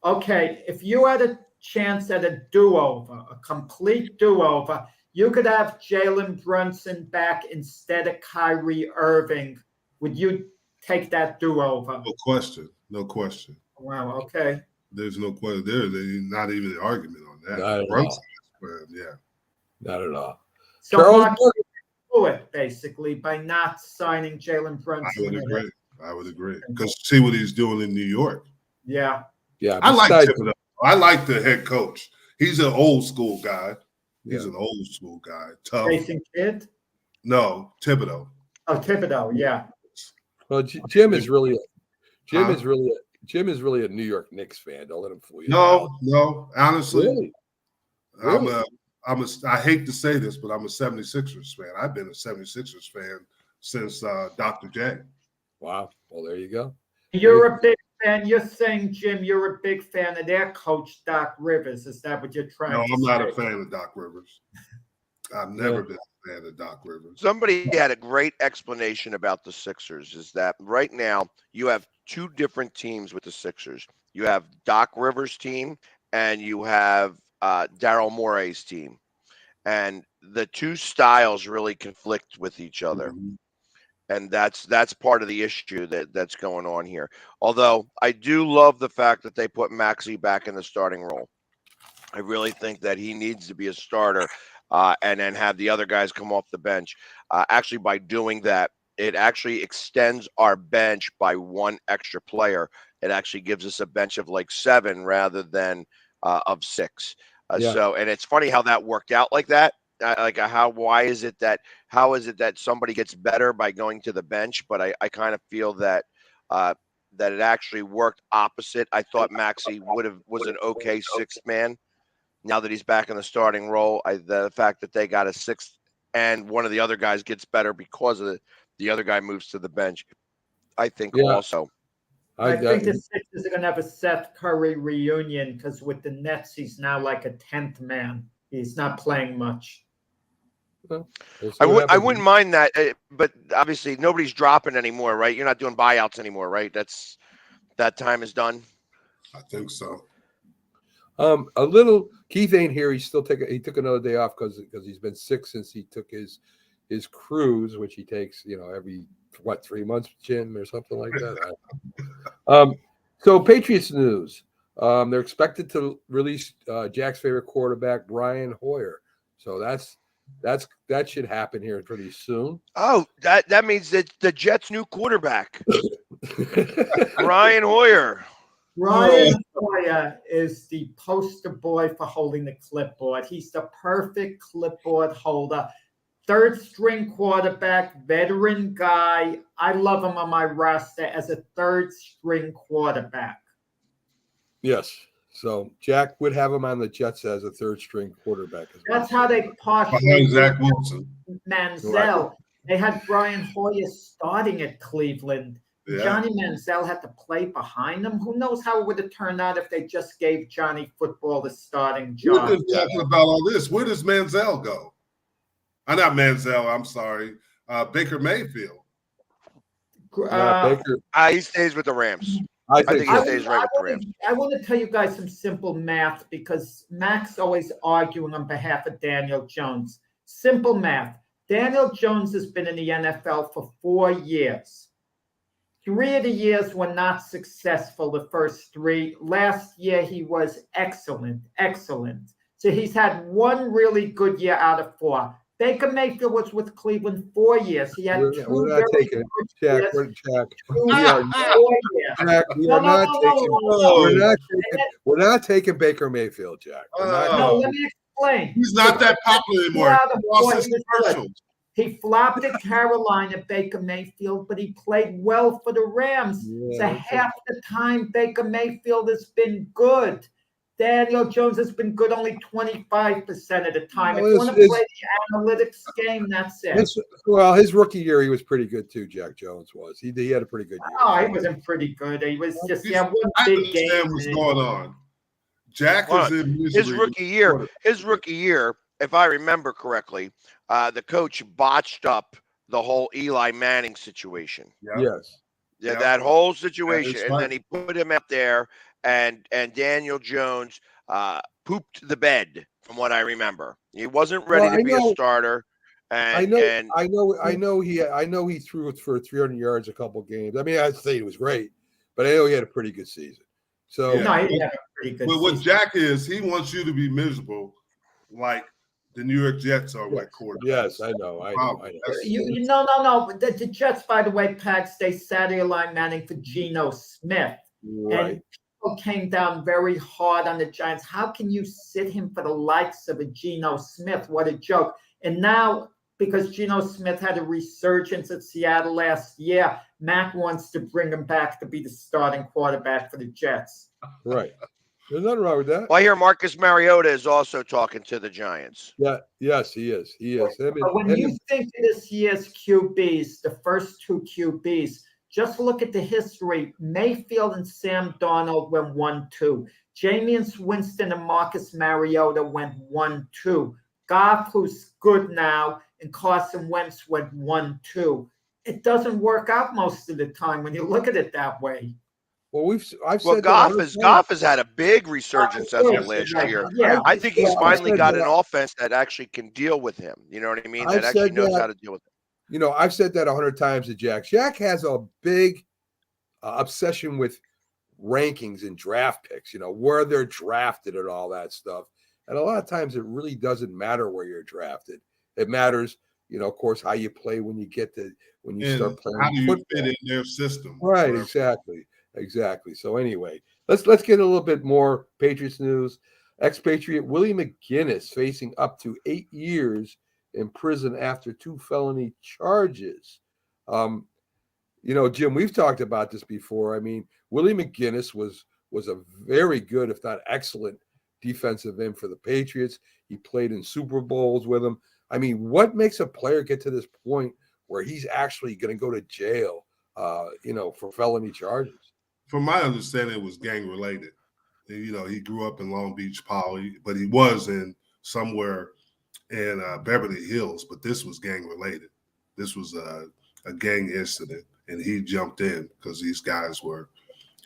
Okay, if you had a chance at a do-over, a complete do-over, you could have Jalen Brunson back instead of Kyrie Irving. Would you take that do-over? No question. No question. Wow, okay. There's no question there. There's not even an argument on that. Not at Brunson, all. Not at all. So Charles Mark, do it basically by not signing Jalen Brunson. I would agree. Because see what he's doing in New York. Yeah. Yeah. I like Thibodeau. I like the head coach. He's an old school guy. He's an old school guy. Tough. Jason Kidd? No, Thibodeau. Oh, Thibodeau, yeah. Well, Jim is really a New York Knicks fan. Don't let him fool you. No. Honestly, Really? I hate to say this, but I'm a 76ers fan. I've been a 76ers fan since Dr. J. Wow. Well, there you go. You're a big fan. You're saying, Jim, you're a big fan of their coach, Doc Rivers. Is that what you're trying to say? No, I'm not a fan of Doc Rivers. I've never been a fan of Doc Rivers. Somebody had a great explanation about the Sixers, is that right now you have two different teams with the Sixers. You have Doc Rivers' team and you have Daryl Morey's team. And the two styles really conflict with each other. Mm-hmm. And that's part of the issue that's going on here. Although I do love the fact that they put Maxey back in the starting role. I really think that he needs to be a starter and then have the other guys come off the bench. Actually, by doing that, it actually extends our bench by one extra player. It actually gives us a bench of like 7 rather than of 6. So, and it's funny how that worked out like that. How is it that somebody gets better by going to the bench? But I kind of feel that that it actually worked opposite. I thought Maxey was an okay 6th man. Now that he's back in the starting role, the fact that they got a 6th and one of the other guys gets better because of the other guy moves to the bench, I think also. I think the Sixers are going to have a Seth Curry reunion because with the Nets, he's now like a 10th man. He's not playing much. Well, I wouldn't mind that, but obviously nobody's dropping anymore, right? You're not doing buyouts anymore, right? That time is done. I think so. A little Keith ain't here. He took another day off because he's been sick since he took his cruise, which he takes every 3 months, Jim, or something like that. So Patriots news. They're expected to release Jack's favorite quarterback, Brian Hoyer. So that should happen here pretty soon. Oh, that means that the Jets' new quarterback, Brian Hoyer. Brian Hoyer is the poster boy for holding the clipboard. He's the perfect clipboard holder. 3rd string quarterback, veteran guy. I love him on my roster as a 3rd string quarterback. Yes. So Jack would have him on the Jets as a 3rd string quarterback. That's how they behind Zach Wilson. Manziel. Right. They had Brian Hoyer starting at Cleveland. Yeah. Johnny Manziel had to play behind him. Who knows how it would have turned out if they just gave Johnny football the starting job. We're just talking about all this. Where does Manziel go? Not Manziel, I'm sorry. Baker Mayfield. Baker. He stays with the Rams. I think he stays right with the Rams. I want to tell you guys some simple math because Mac's always arguing on behalf of Daniel Jones. Simple math. Daniel Jones has been in the NFL for 4 years. 3 of the years were not successful, the first 3. Last year, he was excellent. So he's had 1 really good year out of 4. Baker Mayfield was with Cleveland 4 years. He had we're not taking it. Jack, we're not taking Baker Mayfield, Jack. No, let me explain. He's not that popular anymore. He flopped at Carolina, Baker Mayfield, but he played well for the Rams. So half the time Baker Mayfield has been good. Daniel Jones has been good only 25% of the time. If you want to play the analytics game, that's it. His rookie year, he was pretty good too, Jack Jones was. He had a pretty good year. Oh, he wasn't pretty good. He was just, one I big game. understand what's going on. Jack is in misery. His rookie year, if I remember correctly, the coach botched up the whole Eli Manning situation. Yes. Yeah, that whole situation. And then he put him out there, and Daniel Jones pooped the bed, from what I remember. He wasn't ready to be a starter. And I know he threw it for 300 yards a couple games. I mean, I'd say he was great, but I know he had a pretty good season. So no, he had a pretty good season. What Jack is, he wants you to be miserable, like the New York Jets are with quarterbacks. Yes, I know. No. The Jets, by the way, Pags, they sat Eli Manning for Geno Smith. Right. And people came down very hard on the Giants. How can you sit him for the likes of a Geno Smith? What a joke. And now, because Geno Smith had a resurgence at Seattle last year, Mac wants to bring him back to be the starting quarterback for the Jets. Right. There's nothing wrong with that. Well, I hear Marcus Mariota is also talking to the Giants. Yeah. Yes, he is. But when you think of this year's QBs, the first two QBs, just look at the history. Mayfield and Sam Darnold went 1-2. Jameis Winston and Marcus Mariota went 1-2. Goff, who's good now, and Carson Wentz went 1-2. It doesn't work out most of the time when you look at it that way. Well, Goff has had a big resurgence as of last year. Yeah. I think he's finally got an offense that actually can deal with him. You know what I mean? That actually knows how to deal with him. You know, I've said that 100 times to Jack. Jack has a big obsession with rankings and draft picks, where they're drafted and all that stuff. And a lot of times it really doesn't matter where you're drafted. It matters, of course, how you play when you start playing. How do you fit in their system? Right, exactly. So anyway, let's get a little bit more Patriots news. Expatriate Willie McGinnis facing up to 8 years in prison after 2 felony charges. Jim, we've talked about this before. I mean, Willie McGinnis was a very good, if not excellent, defensive end for the Patriots. He played in Super Bowls with them. I mean, what makes a player get to this point where he's actually going to go to jail, for felony charges? From my understanding, it was gang related. He grew up in Long Beach Poly, but he was in somewhere in Beverly Hills, but this was gang related. This was a gang incident, and he jumped in because these guys were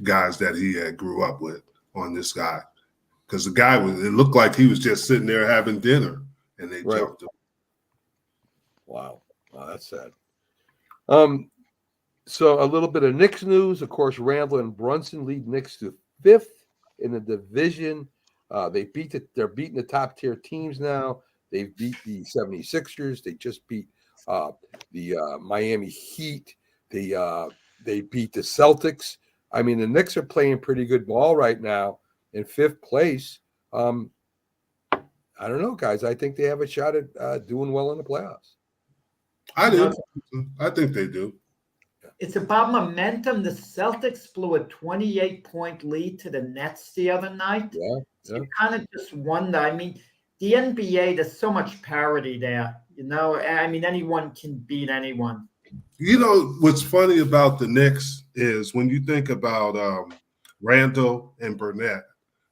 guys that he had grew up with on this guy. Because the guy it looked like he was just sitting there having dinner, and they jumped him. Wow, that's sad. So a little bit of Knicks news. Of course, Randle and Brunson lead Knicks to 5th in the division. They're beating the top tier teams now. They've beat the 76ers. They just beat the Miami Heat. They beat the Celtics. I mean, the Knicks are playing pretty good ball right now in 5th place. I don't know, guys. I think they have a shot at doing well in the playoffs. I do. I think they do. It's about momentum. The Celtics blew a 28-point lead to the Nets the other night. Yeah. So you kind of just wonder. I mean, the NBA, there's so much parity there. I mean, anyone can beat anyone. What's funny about the Knicks is when you think about Randle and Burnett,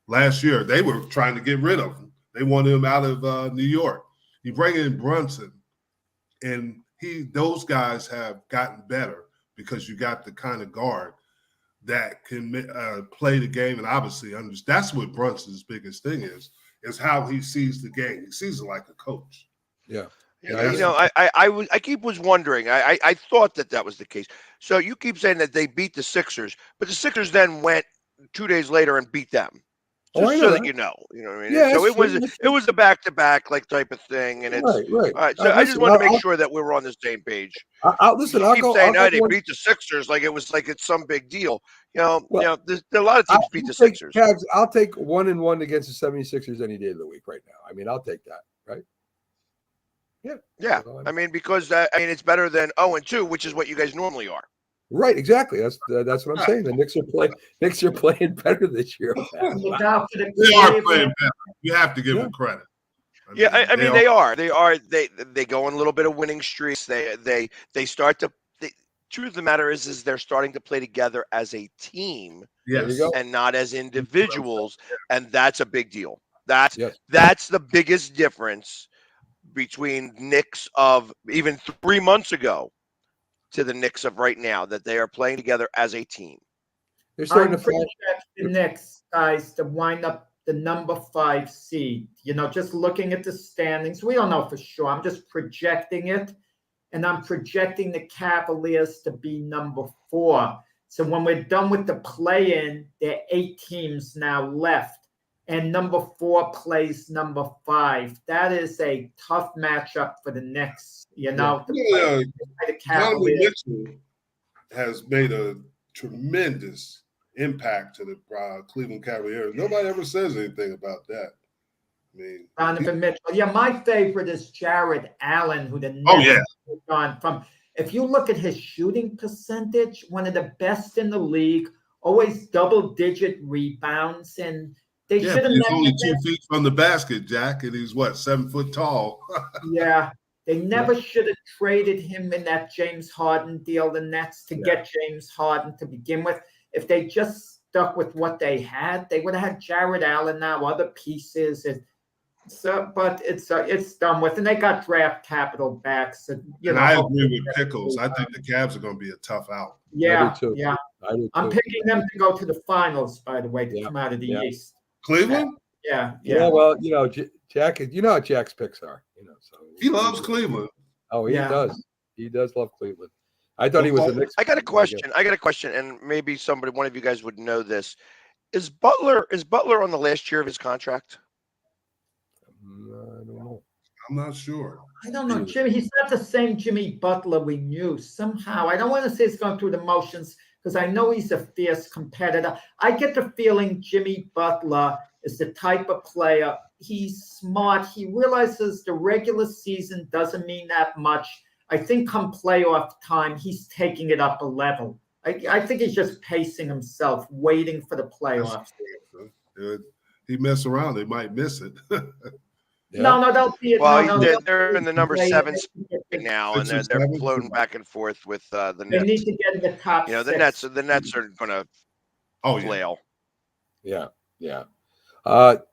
last year they were trying to get rid of him. They wanted him out of New York. You bring in Brunson, and those guys have gotten better because you got the kind of guard that can play the game, and obviously that's what Brunson's biggest thing is how he sees the game. He sees it like a coach. Yeah. I was wondering. I thought that was the case. So you keep saying that they beat the Sixers, but the Sixers then went 2 days later and beat them. Just so that you know what I mean. Yeah, so it was a back-to-back type of thing, and it's right. All right. So I just want to make sure that we were on the same page. I'll keep saying they beat the Sixers like it's some big deal. There's a lot of teams beat the Sixers. I'll take 1-1 against the 76ers any day of the week right now. I mean, I'll take that, right? Yeah. Yeah. I mean, because it's better than 0-2, which is what you guys normally are. Right, exactly. That's what I'm saying. The Knicks are playing better this year. Look out for the They are Cleveland- playing better. You have to give them credit. I mean, they are. They go on a little bit of winning streaks. They start to. Truth of the matter is they're starting to play together as a team, Yes. and not as individuals, and that's a big deal. That's Yes. that's the biggest difference between Knicks of even 3 months ago to the Knicks of right now, that they are playing together as a team. They're starting I'm to projecting the Knicks, guys, to wind up the number 5 seed. You know, just looking at the standings, we don't know for sure. I'm just projecting it, and I'm projecting the Cavaliers to be number 4. So when we're done with the play-in, there are 8 teams now left, and number 4 plays number 5. That is a tough matchup for the Knicks. You know, the Donovan Cavaliers. Mitchell has made a tremendous impact to the Cleveland Cavaliers. Nobody ever says anything about that. I mean, Donovan Mitchell. Yeah, my favorite is Jared Allen, who the Oh, Nets yeah. have gone from. If you look at his shooting percentage, one of the best in the league, always double-digit rebounds, and they yeah, should have he's never. only 2 feet from the basket, Jack, and he's 7 foot tall. Yeah, they never should have traded him in that James Harden deal, the Nets, to get James Harden to begin with. If they just stuck with what they had, they would have had Jared Allen now, other pieces. But it's done with, and they got draft capital back. So And I agree with Pickles. I think the Cavs are going to be a tough out. Yeah, I do too. yeah. I do I'm too. picking them to go to the finals, by the way, to Yeah, come out of the yeah. East. Cleveland? Yeah. Well, Jack, you know how Jack's picks are. So He loves Cleveland. Oh, he Yeah. does. He does love Cleveland. I thought he was the Knicks. I got a question, and maybe one of you guys would know this. Is Butler on the last year of his contract? I don't know. I'm not sure. I don't know, Jimmy. He's not the same Jimmy Butler we knew. Somehow, I don't want to say he's going through the motions because I know he's a fierce competitor. I get the feeling Jimmy Butler is the type of player. He's smart. He realizes the regular season doesn't mean that much. I think come playoff time, he's taking it up a level. I think he's just pacing himself, waiting for the playoffs. He mess around, they might miss it. No, they'll be it. Well, no, they're in the number 7 spot right now, and they're floating back and forth with the They Nets. need to get in the top The 6. Nets are going to flail. Yeah.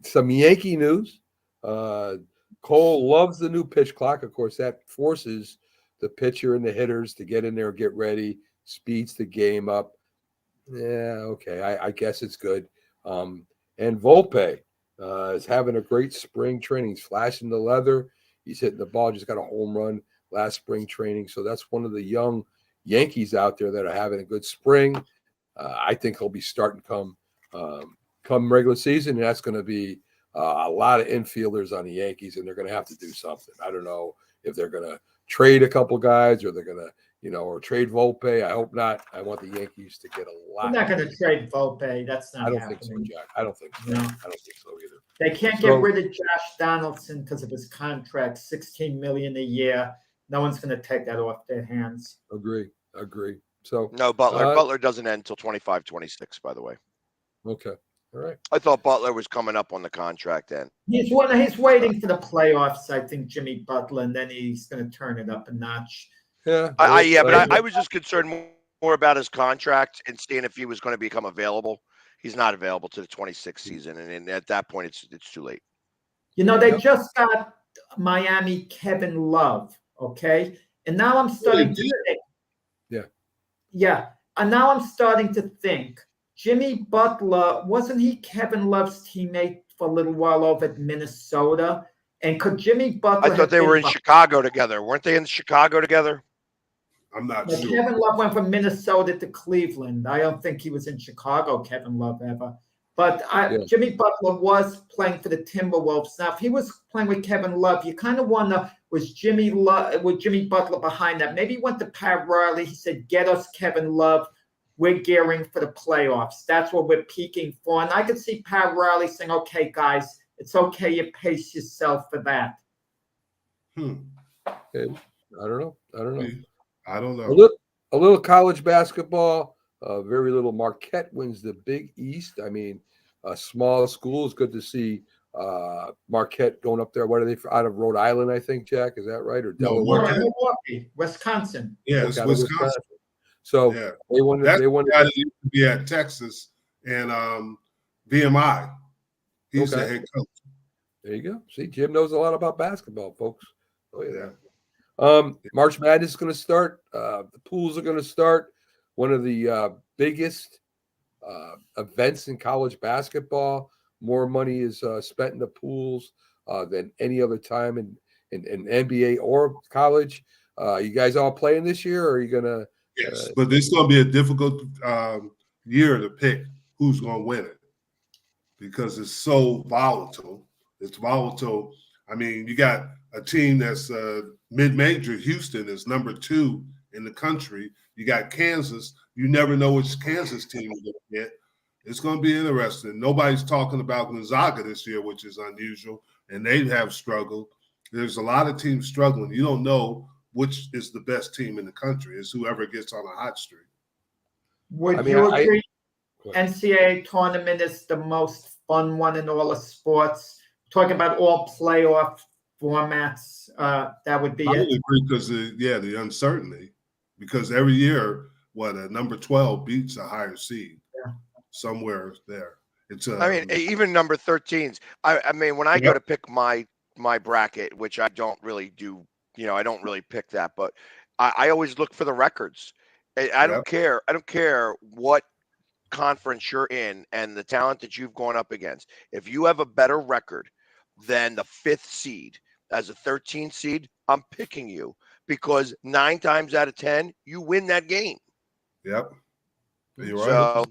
Some Yankee news. Cole loves the new pitch clock. Of course, that forces the pitcher and the hitters to get in there, get ready, speeds the game up. Yeah, okay. I guess it's good. And Volpe is having a great spring training. He's flashing the leather. He's hitting the ball. Just got a home run last spring training. So that's one of the young Yankees out there that are having a good spring. I think he'll be starting come regular season. And that's going to be a lot of infielders on the Yankees, and they're going to have to do something. I don't know if they're going to trade a couple guys or they're going to, or trade Volpe. I hope not. I want the Yankees to get a lot. They're not going to trade Volpe. That's not happening. I don't think so, Jack. I don't think so. No. I don't think so either. They can't get rid of Josh Donaldson because of his contract, $16 million a year. No one's going to take that off their hands. Agree. So no, Butler doesn't end until 25-26, by the way. Okay. All right. I thought Butler was coming up on the contract then. He's waiting for the playoffs, I think, Jimmy Butler, and then he's going to turn it up a notch. Yeah. I was just concerned more about his contract and seeing if he was going to become available. He's not available to the 26th season, and at that point, it's too late. They just got Miami Kevin Love, okay? And now I'm starting to think. Yeah. And now I'm starting to think, Jimmy Butler, wasn't he Kevin Love's teammate for a little while over at Minnesota? And could Jimmy Butler? I thought they were in Chicago together. Weren't they in Chicago together? I'm not sure. Kevin Love went from Minnesota to Cleveland. I don't think he was in Chicago, Kevin Love, ever. But Jimmy Butler was playing for the Timberwolves. Now, if he was playing with Kevin Love, you kind of wonder, was Jimmy Butler behind that? Maybe he went to Pat Riley. He said, get us Kevin Love. We're gearing for the playoffs. That's what we're peaking for. And I could see Pat Riley saying, okay, guys, it's okay. You pace yourself for that. Okay. I don't know. I don't know. A little college basketball. Very little. Marquette wins the Big East. I mean, a small school. It's good to see Marquette going up there. What are they out of Rhode Island? I think, Jack, is that right? Or Delaware? No, Milwaukee, Wisconsin. Yeah, it's Wisconsin. So yeah. they won. That's they won. The guy that used to be at Texas and VMI. He's the head coach. There you go. See, Jim knows a lot about basketball, folks. Oh yeah. March Madness is going to start. The pools are going to start. One of the biggest events in college basketball. More money is spent in the pools than any other time in NBA or college. You guys all playing this year, or are you going to? Yes, but it's going to be a difficult year to pick who's going to win it because it's so volatile. It's volatile. I mean, you got a team that's mid-major. Houston is number 2 in the country. You got Kansas. You never know which Kansas team you're going to get. It's going to be interesting. Nobody's talking about Gonzaga this year, which is unusual, and they have struggled. There's a lot of teams struggling. You don't know which is the best team in the country. It's whoever gets on a hot streak. Would you agree NCAA tournament is the most fun one in all of sports? Talking about all playoff formats, that would be I it. would agree because the uncertainty. Because every year, a number 12 beats a higher seed somewhere there. It's I mean, even number 13s. I mean, when I go to pick my bracket, which I don't really do, I don't really pick that, but I always look for the records. I don't care. I don't care what conference you're in and the talent that you've gone up against. If you have a better record than the 5th seed as a 13th seed, I'm picking you because 9 times out of 10, you win that game. Yep. You're right. So,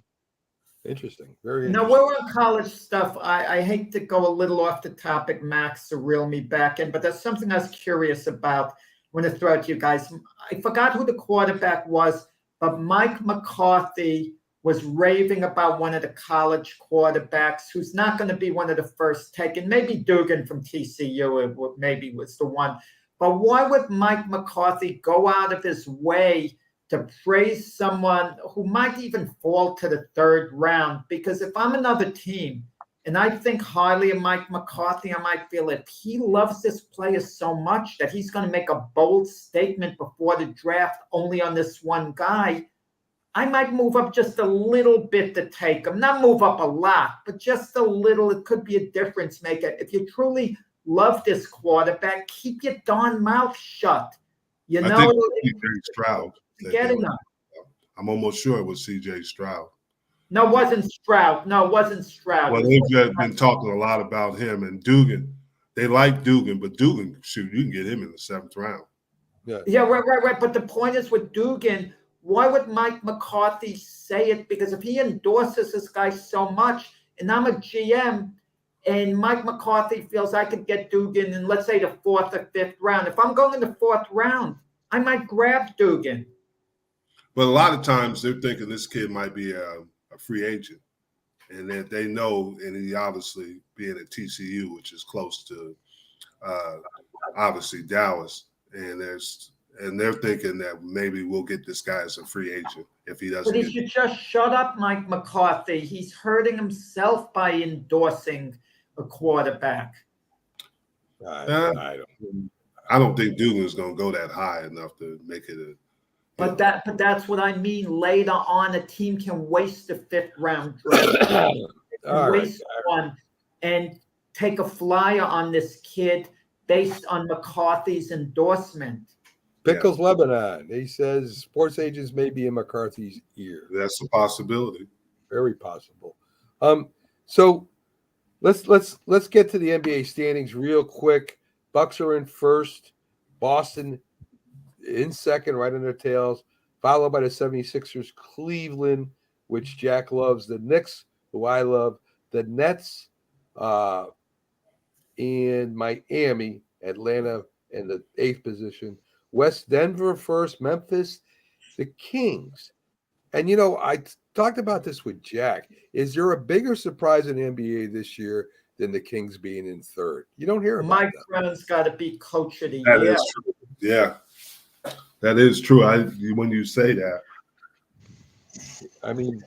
interesting. Very Now, interesting. we're on college stuff. I hate to go a little off the topic, Max, to reel me back in, but there's something I was curious about. I'm going to throw it to you guys. I forgot who the quarterback was, but Mike McCarthy was raving about one of the college quarterbacks who's not going to be one of the first taken. Maybe Dugan from TCU maybe was the one. But why would Mike McCarthy go out of his way to praise someone who might even fall to the 3rd round? Because if I'm another team and I think highly of Mike McCarthy, I might feel if he loves this player so much that he's going to make a bold statement before the draft only on this one guy, I might move up just a little bit to take him. Not move up a lot, but just a little. It could be a difference maker. If you truly love this quarterback, keep your darn mouth shut. I think C.J. Stroud. Getting him. I'm almost sure it was C.J. Stroud. No, it wasn't Stroud. Well, they've been talking a lot about him and Dugan. They like Dugan, but Dugan, shoot, you can get him in the 7th round. Yeah, right. But the point is with Dugan, why would Mike McCarthy say it? Because if he endorses this guy so much, and I'm a GM, and Mike McCarthy feels I could get Dugan in, let's say, the 4th or 5th round. If I'm going in the 4th round, I might grab Dugan. But a lot of times they're thinking this kid might be a free agent, and that they know, and he obviously being at TCU, which is close to obviously Dallas, and they're thinking that maybe we'll get this guy as a free agent if he doesn't. But he should just shut up, Mike McCarthy. He's hurting himself by endorsing a quarterback. I don't think Dugan's going to go that high enough to make it But that's what I mean. Later on, a team can waste the 5th round draft, waste one, and take a flyer on this kid based on McCarthy's endorsement. Pickles Lebanon. He says sports agents may be in McCarthy's ear. That's a possibility. Very possible. So let's get to the NBA standings real quick. Bucks are in 1st. Boston in 2nd, right on their tails, followed by the 76ers, Cleveland, which Jack loves, the Knicks, who I love, the Nets, and Miami, Atlanta in the 8th position, West Denver 1st, Memphis, the Kings. And, I talked about this with Jack. Is there a bigger surprise in the NBA this year than the Kings being in 3rd? You don't hear about Mike that. Brown's got to be coach of the That year. is true. Yeah. That is true. When you say that, I mean,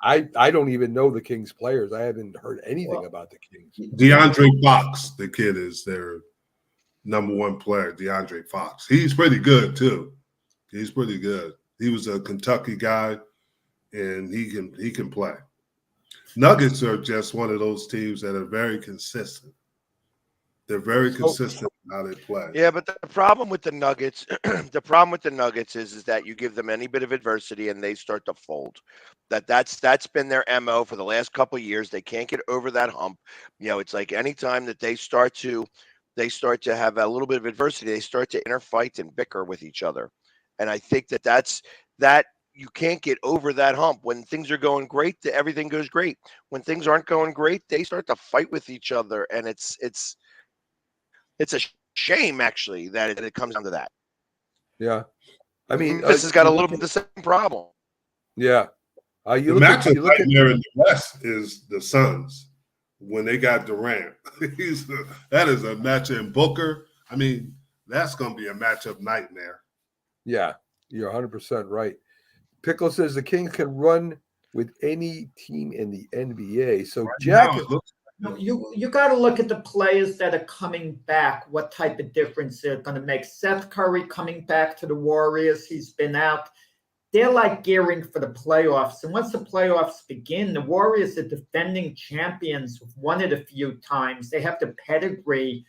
I don't even know the Kings players. I haven't heard anything about the Kings. DeAndre Fox, the kid, is their number one player. DeAndre Fox. He's pretty good too. He's pretty good. He was a Kentucky guy, and he can play. Nuggets are just one of those teams that are very consistent. They're very consistent in how they play. Yeah, but the problem with the Nuggets, is that you give them any bit of adversity and they start to fold. That's been their MO for the last couple of years. They can't get over that hump. It's like anytime that they start to have a little bit of adversity, they start to interfight and bicker with each other. And I think that you can't get over that hump. When things are going great, everything goes great. When things aren't going great, they start to fight with each other, and it's a shame actually that it comes down to that. Yeah, I mean, this has got a little bit of the same problem. Yeah, the matchup right there in the West is the Suns when they got Durant. That is a matchup. And Booker, I mean, that's going to be a matchup nightmare. Yeah, you're 100% right. Pickle says the Kings can run with any team in the NBA. So, right Jack, you got to look at the players that are coming back, what type of difference they're going to make. Seth Curry coming back to the Warriors. He's been out. They're like gearing for the playoffs. And once the playoffs begin, the Warriors are defending champions. Won it a few times. They have the pedigree.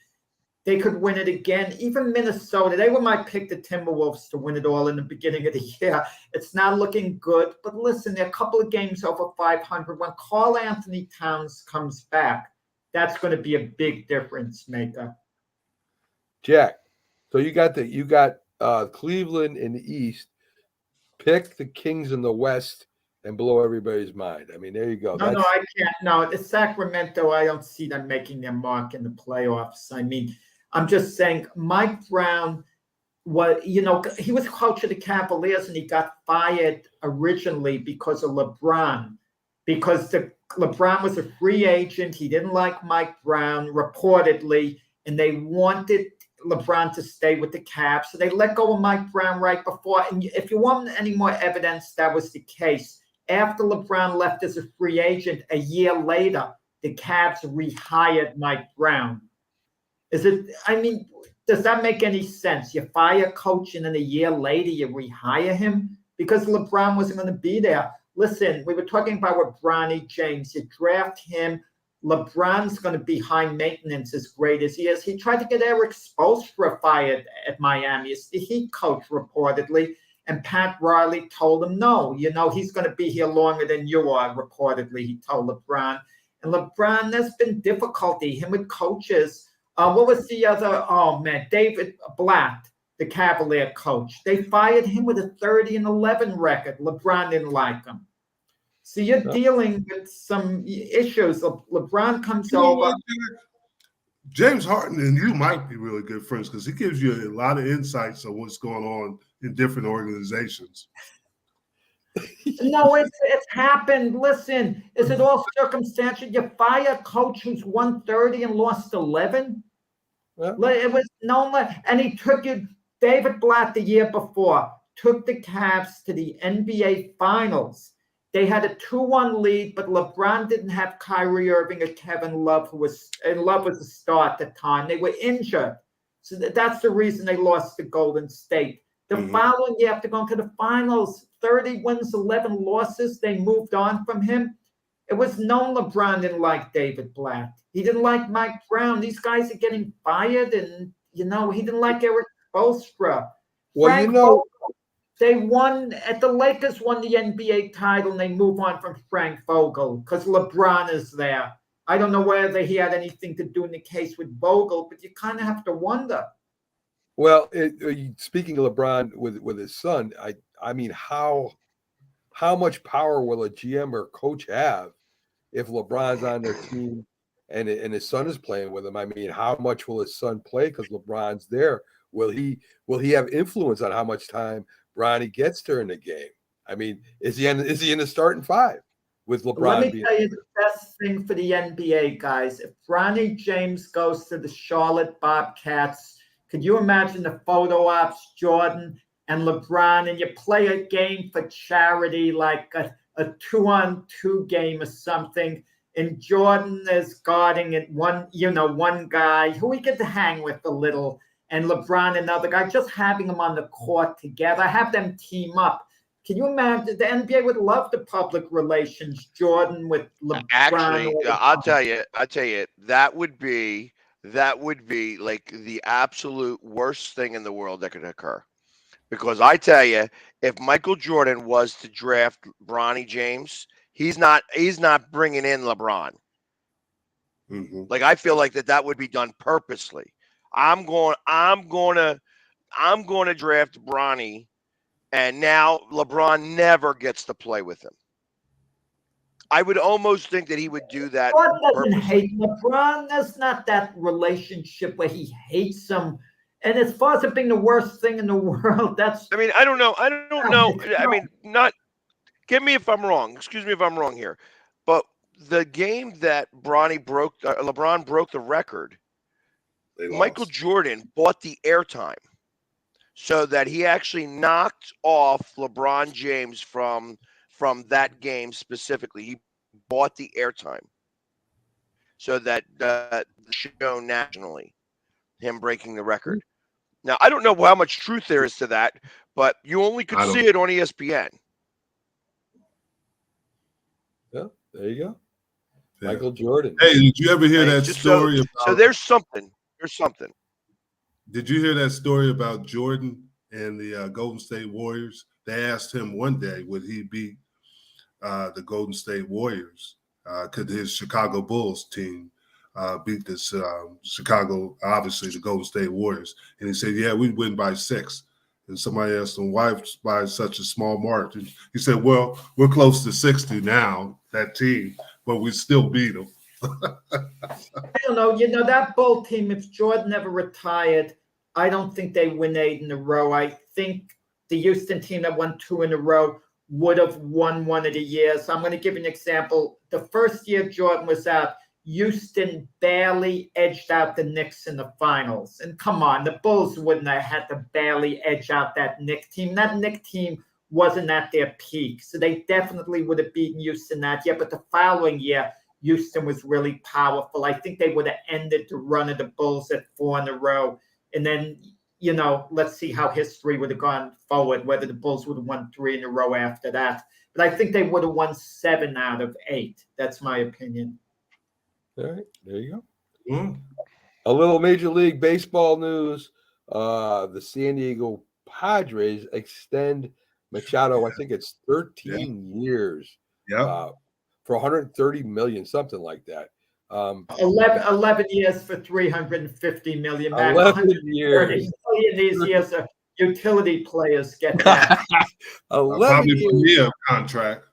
They could win it again. Even Minnesota, they were my pick, the Timberwolves, to win it all in the beginning of the year. It's not looking good. But listen, they're a couple of games over 500. When Karl Anthony Towns comes back, that's going to be a big difference maker. Jack, so you got Cleveland in the East. Pick the Kings in the West and blow everybody's mind. I mean, there you go. No, I can't. No, the Sacramento, I don't see them making their mark in the playoffs. I mean, I'm just saying Mike Brown he was coach of the Cavaliers and he got fired originally because of LeBron, because LeBron was a free agent. He didn't like Mike Brown reportedly, and they wanted LeBron to stay with the Cavs. So they let go of Mike Brown right before. And if you want any more evidence, that was the case. After LeBron left as a free agent, a year later, the Cavs rehired Mike Brown. Does that make any sense? You fire coach and then a year later you rehire him because LeBron wasn't going to be there. Listen, we were talking about with Bronny James. You draft him. LeBron's going to be high maintenance as great as he is. He tried to get Eric Spoelstra fired at Miami. It's the Heat coach reportedly. And Pat Riley told him, no, he's going to be here longer than you are, reportedly, he told LeBron. And LeBron, there's been difficulty, him with coaches. What was the other? Oh, man, David Blatt, the Cavalier coach. They fired him with a 30-11 record. LeBron didn't like him. So you're dealing with some issues. LeBron comes over. James Harden and you might be really good friends because he gives you a lot of insights on what's going on in different organizations. No, it's happened. Listen, is it all circumstantial? You fire a coach who's won 30 and lost 11? It was and he took you, David Blatt the year before, took the Cavs to the NBA Finals. They had a 2-1 lead, but LeBron didn't have Kyrie Irving or Kevin Love, who was in love with the star at the time. They were injured. So that's the reason they lost to Golden State. The following year, after going to the finals, 30 wins, 11 losses, they moved on from him. It was known LeBron didn't like David Blatt. He didn't like Mike Brown. These guys are getting fired, and, he didn't like Eric Spoelstra. They won the Lakers won the NBA title and they move on from Frank Vogel because LeBron is there. I don't know whether he had anything to do in the case with Vogel, but you kind of have to wonder. Well, speaking of LeBron with his son, I mean, how much power will a GM or coach have if LeBron's on their team and his son is playing with him? I mean, how much will his son play because LeBron's there? Will he have influence on how much time Bronny gets during the game? I mean, is he in the starting five with LeBron? Let me tell you the best thing for the NBA guys. If Bronny James goes to the Charlotte Bobcats, Could you imagine the photo ops, Jordan and LeBron, and you play a game for charity, like a 2-on-2 game or something, and Jordan is guarding it one guy who we get to hang with a little, and LeBron another guy, just having them on the court together, have them team up. Can you imagine? The NBA would love the public relations, Jordan with LeBron. Actually, I'll tell you, that would be like the absolute worst thing in the world that could occur. Because I tell you, if Michael Jordan was to draft Bronny James, he's not bringing in LeBron. Mm-hmm. Like, I feel like that would be done purposely. I'm going to draft Bronny, and now LeBron never gets to play with him. I would almost think that he would do that. LeBron doesn't purposely. hate LeBron. That's not that relationship where he hates him. And as far as it being the worst thing in the world, that's. I mean, I don't know. I mean, not. Get me if I'm wrong. Excuse me if I'm wrong here. But the game that LeBron broke the record. Michael Jordan bought the airtime, so that he actually knocked off LeBron James from that game specifically. He bought the airtime, so that the show nationally, him breaking the record. Now, I don't know how much truth there is to that, but you only could see it on ESPN. Yeah, there you go. Yeah. Michael Jordan. Hey, did you ever hear that story? So there's something. There's something. Did you hear that story about Jordan and the Golden State Warriors? They asked him one day, would he beat the Golden State Warriors? Could his Chicago Bulls team beat this Chicago, obviously the Golden State Warriors? And he said, yeah, we'd win by 6. And somebody asked him, why by such a small margin? He said, well, we're close to 60 now, that team, but we still beat them. I don't know. That Bull team, if Jordan never retired, I don't think they win 8 in a row. I think the Houston team that won 2 in a row would have won one of the years. I'm going to give you an example. The first year Jordan was out, Houston barely edged out the Knicks in the finals. And come on, the Bulls wouldn't have had to barely edge out that Knicks team. That Knicks team wasn't at their peak. So they definitely would have beaten Houston that year. But the following year, Houston was really powerful. I think they would have ended the run of the Bulls at 4 in a row. And then, let's see how history would have gone forward, whether the Bulls would have won 3 in a row after that. But I think they would have won 7 out of 8. That's my opinion. All right, there you go. Mm. A little Major League Baseball news. The San Diego Padres extend Machado, I think it's 13 years. Yeah. For $130 million, something like that. 11 years for $350 million. 11 years. These years are utility players get that. 11 year contract.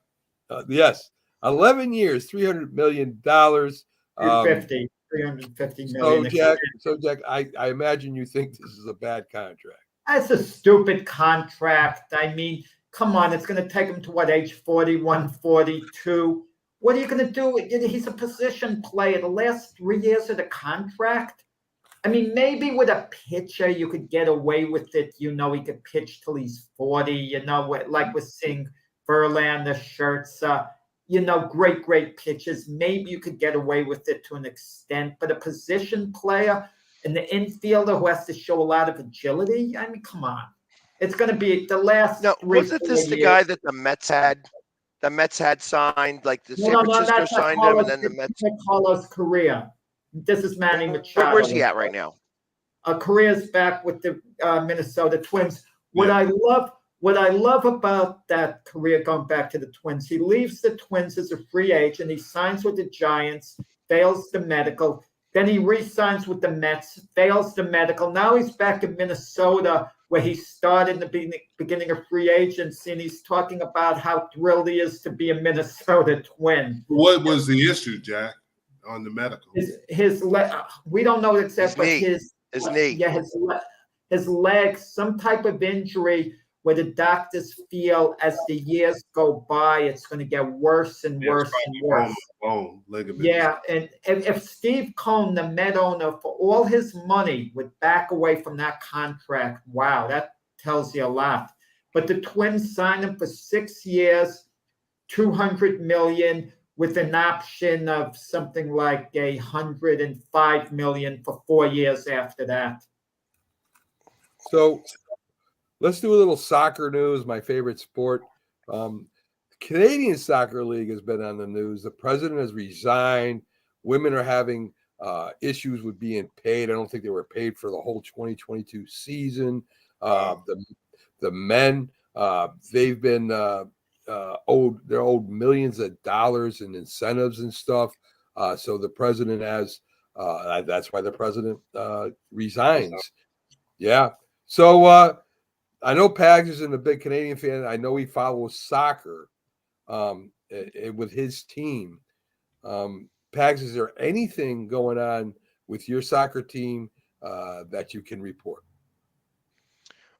Yes, 11 years, $300 million. $350 million. So Jack, I imagine you think this is a bad contract. That's a stupid contract. I mean, come on, it's going to take him to what, age 41, 42? What are you going to do? He's a position player. The last 3 years of the contract, I mean, maybe with a pitcher, you could get away with it. He could pitch till he's 40, like we're seeing Verlander, Scherzer, great pitchers. Maybe you could get away with it to an extent. But a position player and the infielder who has to show a lot of agility, I mean, come on. It's going to be the last. No, wasn't this the guy that the Mets had? The Mets had signed, like the San Francisco signed him, and then the Mets. Carlos Correa. This is Manny Machado. Where's he at right now? Correa's back with the Minnesota Twins. What I love about that Correa going back to the Twins, he leaves the Twins as a free agent. He signs with the Giants, fails the medical. Then he re-signs with the Mets, fails the medical. Now he's back in Minnesota, where he started in the beginning of free agency, and he's talking about how thrilled he is to be a Minnesota Twin. What was the issue, Jack, on the medical? We don't know exactly, but his knee. Yeah, his leg, some type of injury where the doctors feel as the years go by, it's going to get worse and worse and worse. Yeah, and if Steve Cohen, the Met owner, for all his money, would back away from that contract, wow, that tells you a lot. But the Twins signed him for 6 years, $200 million, with an option of something like $105 million for 4 years after that. So let's do a little soccer news, my favorite sport. Canadian Soccer League has been on the news. The president has resigned. Women are having issues with being paid. I don't think they were paid for the whole 2022 season. The men, they've been owed millions of dollars in incentives and stuff. So the president has, that's why the president resigns. Yeah. So I know Pags isn't a big Canadian fan. I know he follows soccer with his team. Pags, is there anything going on with your soccer team that you can report?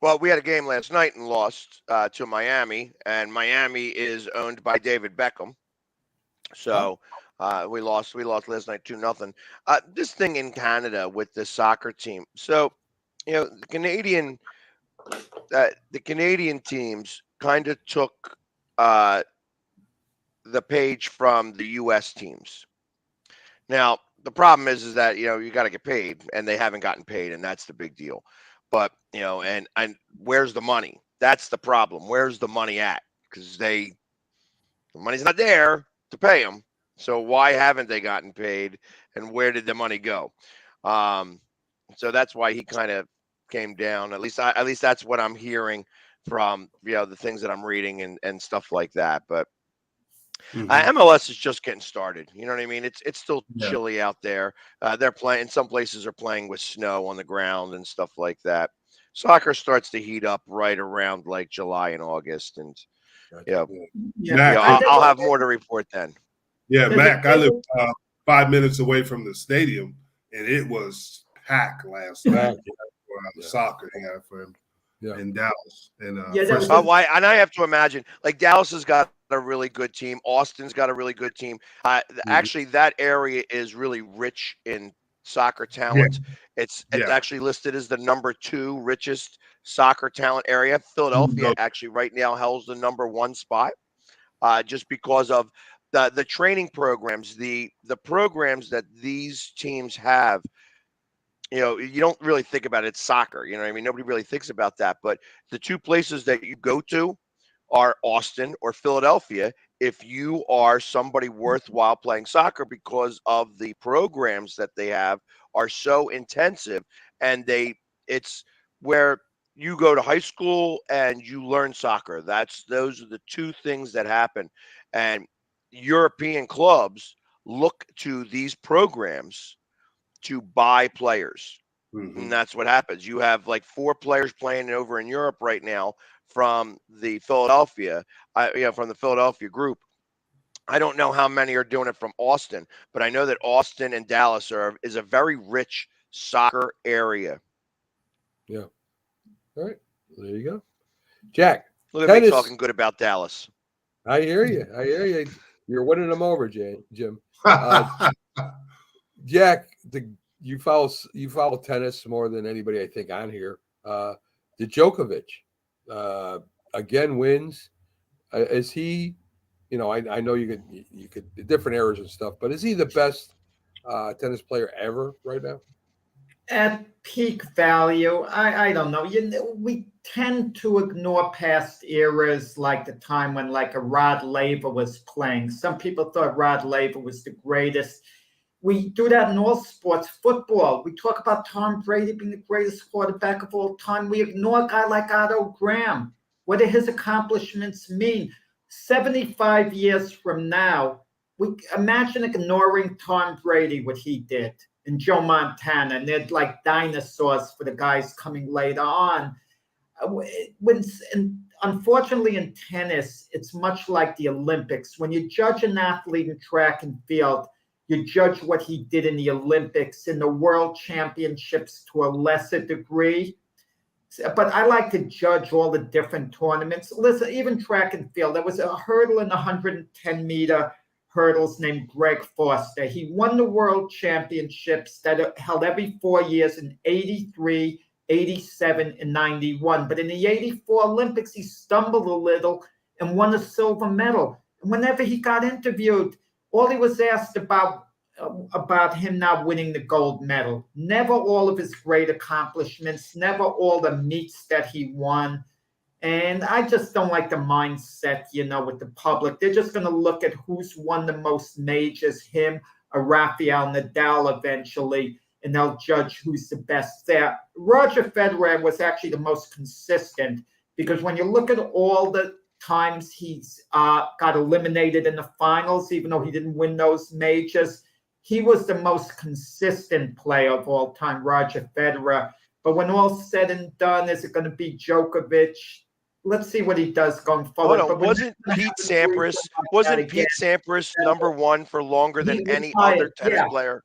Well, we had a game last night and lost to Miami, and Miami is owned by David Beckham. So we lost last night 2-0. This thing in Canada with the soccer team. So, the Canadian teams kind of took the page from the U.S. teams. Now, the problem is that, you got to get paid, and they haven't gotten paid, and that's the big deal. But, and where's the money? That's the problem. Where's the money at? Because the money's not there to pay them. So why haven't they gotten paid, and where did the money go? So that's why he kind of came down. At least that's what I'm hearing from, the things that I'm reading and stuff like that. But MLS is just getting started. You know what I mean? It's still chilly out there. They're playing. Some places are playing with snow on the ground and stuff like that. Soccer starts to heat up right around like July and August, and I'll have more to report then. Yeah, Mac, I live 5 minutes away from the stadium, and it was packed last night for soccer for him in Dallas. And and I have to imagine, like, Dallas has got a really good team. Austin's got a really good team. Actually, that area is really rich in soccer talent. It's actually listed as the number 2 richest soccer talent area. Philadelphia actually right now holds the number 1 spot, just because of the training programs, the programs that these teams have. You don't really think about it. It's soccer. You know what I mean? Nobody really thinks about that. But the 2 places that you go to are Austin or Philadelphia if you are somebody worthwhile playing soccer, because of the programs that they have are so intensive, and it's where you go to high school and you learn soccer. Those are the 2 things that happen. And European clubs look to these programs to buy players. And that's what happens. You have like 4 players playing over in Europe right now from the Philadelphia, from the Philadelphia group. I don't know how many are doing it from Austin, but I know that Austin and Dallas is a very rich soccer area. Yeah. All right. There you go. Jack. Look at me talking good about Dallas. I hear you. You're winning them over, Jim. Jack, you follow tennis more than anybody I think on here. Djokovic again wins. Is he? I know you could different eras and stuff, but is he the best tennis player ever right now? At peak value, I don't know. We tend to ignore past eras, like the time when like a Rod Laver was playing. Some people thought Rod Laver was the greatest. We do that in all sports. Football, we talk about Tom Brady being the greatest quarterback of all time. We ignore a guy like Otto Graham. What do his accomplishments mean? 75 years from now, we imagine ignoring Tom Brady, what he did, and Joe Montana, and they're like dinosaurs for the guys coming later on. Unfortunately, in tennis, it's much like the Olympics. When you judge an athlete in track and field, you judge what he did in the Olympics, in the World Championships to a lesser degree. But I like to judge all the different tournaments. Listen, even track and field. There was a hurdle in the 110-meter hurdles named Greg Foster. He won the world championships that are held every 4 years in 83, 87, and 91. But in the 84 Olympics, he stumbled a little and won a silver medal. And whenever he got interviewed, all he was asked about him now winning the gold medal. Never all of his great accomplishments, never all the meets that he won. And I just don't like the mindset, with the public. They're just going to look at who's won the most majors, him or Rafael Nadal eventually, and they'll judge who's the best there. Roger Federer was actually the most consistent, because when you look at all the times he's got eliminated in the finals, even though he didn't win those majors, he was the most consistent player of all time, Roger Federer. But when all's said and done, is it going to be Djokovic? Let's see what he does going forward. Hold on, wasn't Pete Sampras number one for longer than any other tennis player?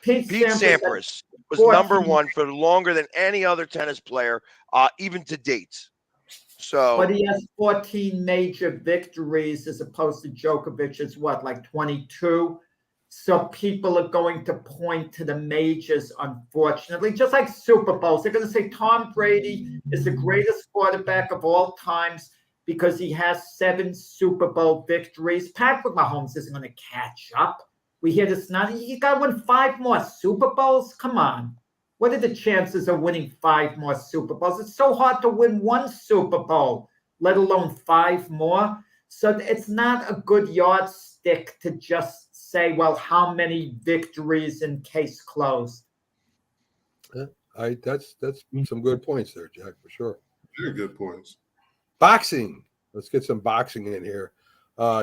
Pete Sampras was number one for longer than any other tennis player, even to date. So, but he has 14 major victories as opposed to Djokovic's like 22. So people are going to point to the majors, unfortunately, just like Super Bowls. They're going to say Tom Brady is the greatest quarterback of all times because he has 7 Super Bowl victories. Patrick Mahomes isn't going to catch up. We hear this now. You got to win 5 more Super Bowls? Come on. What are the chances of winning 5 more Super Bowls? It's so hard to win 1 Super Bowl, let alone 5 more. So it's not a good yardstick to just say, well, how many victories in case closed? That's some good points there, Jack, for sure. Very good points. Boxing. Let's get some boxing in here.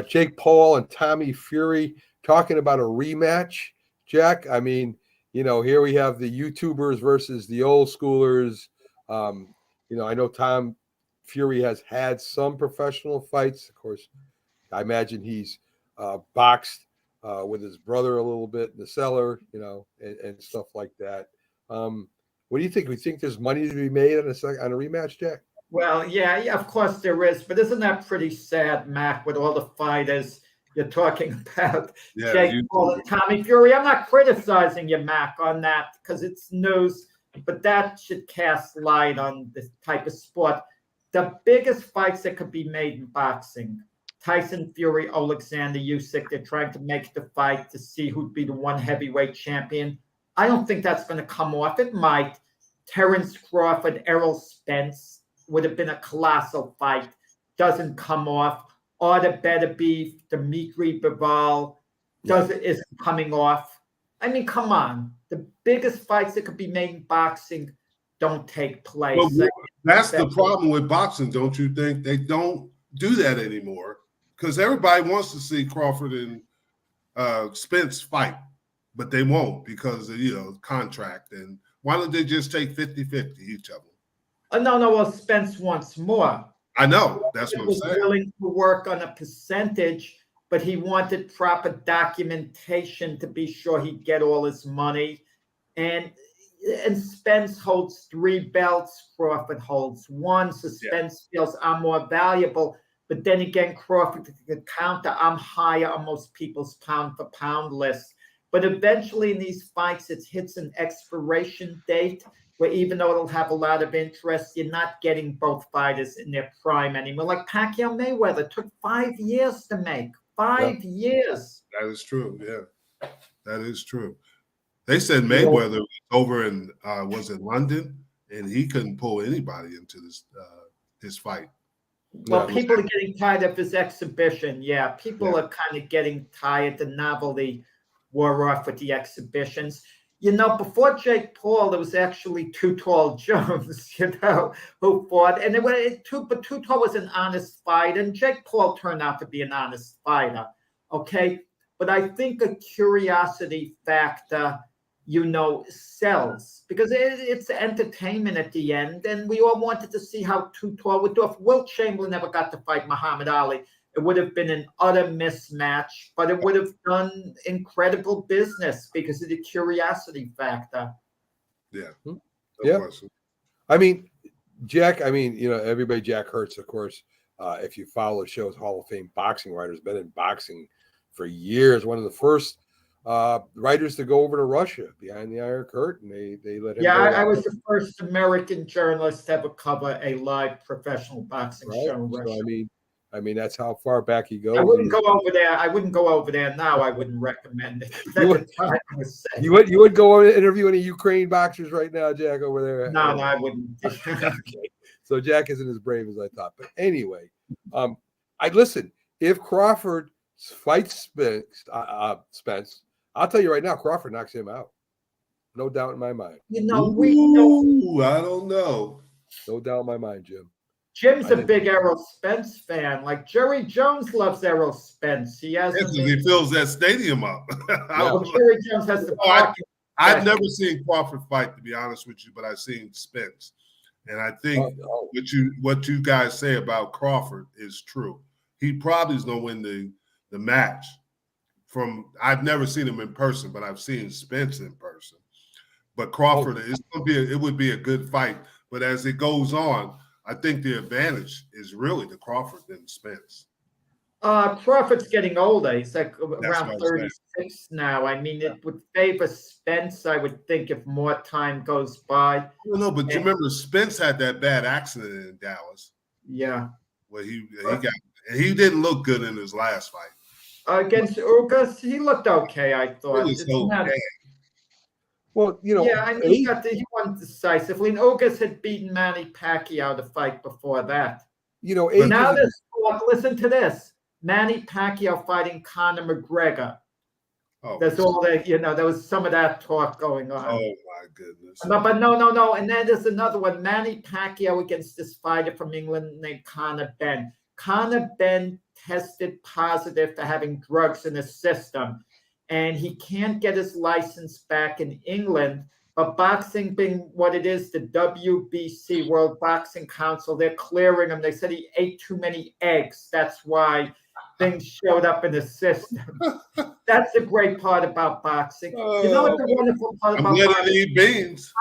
Jake Paul and Tommy Fury talking about a rematch. Jack, I mean, here we have the YouTubers versus the old schoolers. I know Tom Fury has had some professional fights. Of course, I imagine he's boxed with his brother a little bit in the cellar, and stuff like that. What do you think? We think there's money to be made on a rematch, Jack? Well, yeah, of course there is. But isn't that pretty sad, Mac, with all the fighters you're talking about? Yeah, Jake Paul and Tommy Fury. I'm not criticizing you, Mac, on that because it's news, but that should cast light on this type of sport. The biggest fights that could be made in boxing, Tyson Fury, Alexander Usyk, they're trying to make the fight to see who'd be the 1 heavyweight champion. I don't think that's going to come off. It might. Terrence Crawford, Errol Spence would have been a colossal fight. Doesn't come off. Or the better be Dmitry Bivol isn't coming off. I mean, come on. The biggest fights that could be made in boxing don't take place. Well, that's the problem with boxing, don't you think? They don't do that anymore because everybody wants to see Crawford and Spence fight, but they won't because of contract. And why don't they just take 50-50 each of them? No. Well, Spence wants more. I know. That's what I'm saying. He was willing to work on a percentage, but he wanted proper documentation to be sure he'd get all his money. And Spence holds 3 belts. Crawford holds 1. So Spence feels I'm more valuable. But then again, Crawford could counter. I'm higher on most people's pound-for-pound list. But eventually in these fights, it hits an expiration date where even though it'll have a lot of interest, you're not getting both fighters in their prime anymore. Like Pacquiao Mayweather took 5 years to make. 5 years. That is true. Yeah, that is true. They said Mayweather was over in was it London, and he couldn't pull anybody into this his fight. Well, people are getting tired of his exhibition. Yeah, people are kind of getting tired. The novelty wore off with the exhibitions. Before Jake Paul, there was actually Too Tall Jones, who fought. And but Too Tall was an honest fighter, and Jake Paul turned out to be an honest fighter, okay? But I think a curiosity factor, sells because it's entertainment at the end. And we all wanted to see how Too Tall would do. If Wilt Chamberlain never got to fight Muhammad Ali, it would have been an utter mismatch, but it would have done incredible business because of the curiosity factor. Yeah. Yeah. I mean, Jack, I mean, everybody, Jack Hurts, of course, if you follow the show's Hall of Fame boxing writers, been in boxing for years. One of the first writers to go over to Russia behind the Iron Curtain. They let him go. I was the first American journalist to ever cover a live professional boxing show in Russia. So, I mean, that's how far back he goes. I wouldn't go over there. I wouldn't go over there now. I wouldn't recommend it. You would go interview any Ukraine boxers right now, Jack, over there? No, I wouldn't. Okay. So Jack isn't as brave as I thought. But anyway, I listen. If Crawford fights Spence, I'll tell you right now, Crawford knocks him out. No doubt in my mind. We know. I don't know. No doubt in my mind, Jim. Jim's a big Errol Spence fan. Like Jerry Jones loves Errol Spence. He has. He fills that stadium up. Jerry Jones has the pocket. I've never seen Crawford fight, to be honest with you, but I've seen Spence, and I think what you guys say about Crawford is true. He probably is going to win the match. I've never seen him in person, but I've seen Spence in person. But Crawford, it would be a good fight. But as it goes on, I think the advantage is really the Crawford than Spence. Crawford's getting older. He's like around 36 now. I mean, it would favor Spence, I would think, if more time goes by. No, but you remember Spence had that bad accident in Dallas. Yeah. Where he didn't look good in his last fight. Against Ugas, he looked okay, I thought. Well, I mean, he won decisively. And Ugas had beaten Manny Pacquiao the fight before that. Now there's talk. Listen to this: Manny Pacquiao fighting Conor McGregor. There's all that. There was some of that talk going on. Oh my goodness! But no. And then there's another one: Manny Pacquiao against this fighter from England named Conor Benn. Conor Benn tested positive for having drugs in his system, and he can't get his license back in England. But boxing being what it is, the WBC, World Boxing Council, they're clearing him. They said he ate too many eggs. That's why things showed up in the system. That's the great part about boxing. You know what the wonderful part about boxing? Eat beans.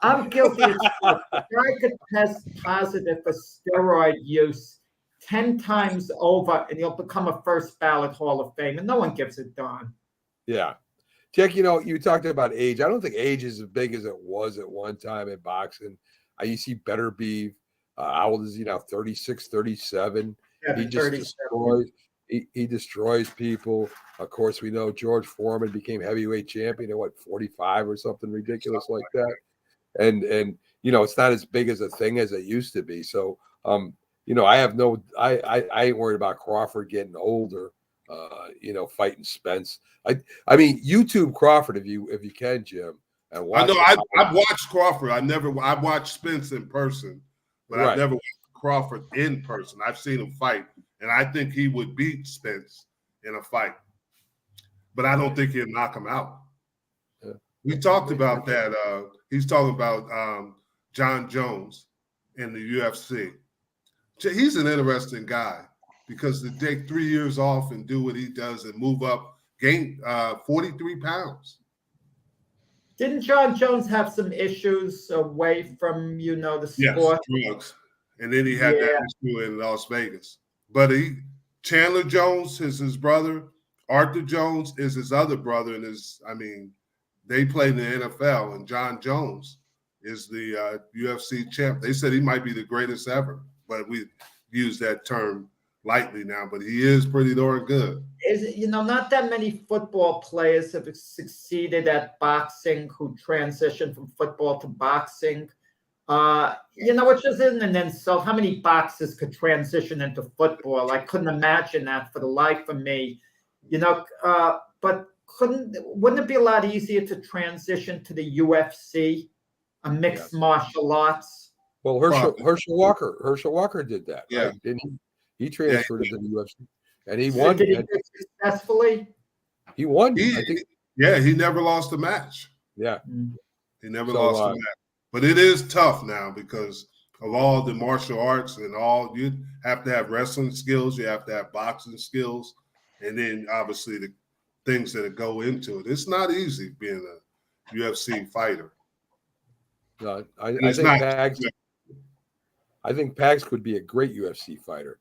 I'm guilty of stuff. The guy could test positive for steroid use 10 times over, and he'll become a first ballot Hall of Fame, and no one gives a darn. Yeah. Jack, you talked about age. I don't think age is as big as it was at one time in boxing. You see Beterbiev. How old is he now? 36, 37. Yeah, he just destroys. He destroys people. Of course, we know George Foreman became heavyweight champion at 45 or something ridiculous like that. And it's not as big as a thing as it used to be. So, I ain't worried about Crawford getting older. Fighting Spence. I mean, YouTube Crawford if you can, Jim. And I know I've watched Crawford. I've watched Spence in person, but I've never watched Crawford in person. I've seen him fight, and I think he would beat Spence in a fight, but I don't think he'll knock him out. Yeah. We talked about that. He's talking about John Jones in the UFC. He's an interesting guy. Because to take 3 years off and do what he does and move up, gain 43 pounds. Didn't John Jones have some issues away from, the sport? Yes, drugs. And then he had that issue in Las Vegas. But Chandler Jones is his brother. Arthur Jones is his other brother. And they played in the NFL. And John Jones is the UFC champ. They said he might be the greatest ever. But we use that term lightly now, but he is pretty darn good. Not that many football players have succeeded at boxing who transitioned from football to boxing. Which isn't an insult. How many boxers could transition into football? I couldn't imagine that for the life of me. But wouldn't it be a lot easier to transition to the UFC, a mixed martial arts? Well, Herschel Walker did that. Yeah. Right? Didn't he? He transferred into the UFC, and he won. Did he do it successfully? He won. He never lost a match. Yeah, he never lost a match. But it is tough now because of all the martial arts and all. You have to have wrestling skills. You have to have boxing skills, and then obviously the things that go into it. It's not easy being a UFC fighter. No, I think I think Pags could be a great UFC fighter.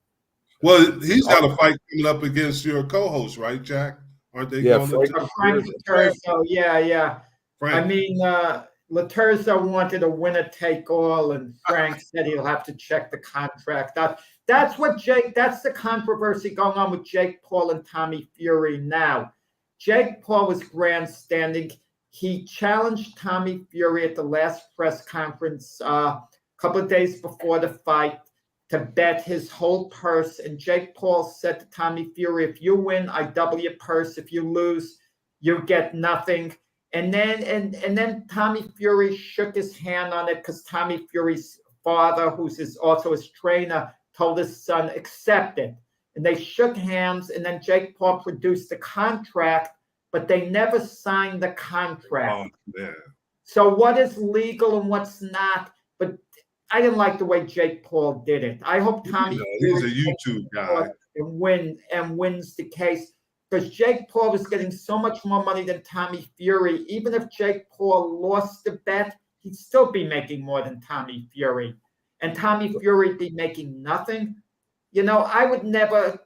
Well, he's got a fight coming up against your co-host, right, Jack? Aren't they going to Frank Laterzo, yeah. Frank. I mean, Laterzo wanted a winner-take-all, and Frank said he'll have to check the contract. That's the controversy going on with Jake Paul and Tommy Fury now. Jake Paul was grandstanding. He challenged Tommy Fury at the last press conference a couple of days before the fight to bet his whole purse. And Jake Paul said to Tommy Fury, if you win, I double your purse. If you lose, you get nothing. And then Tommy Fury shook his hand on it because Tommy Fury's father, who's also his trainer, told his son, accept it. And they shook hands, and then Jake Paul produced the contract, but they never signed the contract. Oh, man. So what is legal and what's not? But I didn't like the way Jake Paul did it. I hope Tommy he's a YouTube guy and wins the case, because Jake Paul was getting so much more money than Tommy Fury. Even if Jake Paul lost the bet, he'd still be making more than Tommy Fury, and Tommy Fury be making nothing. You know, I would never.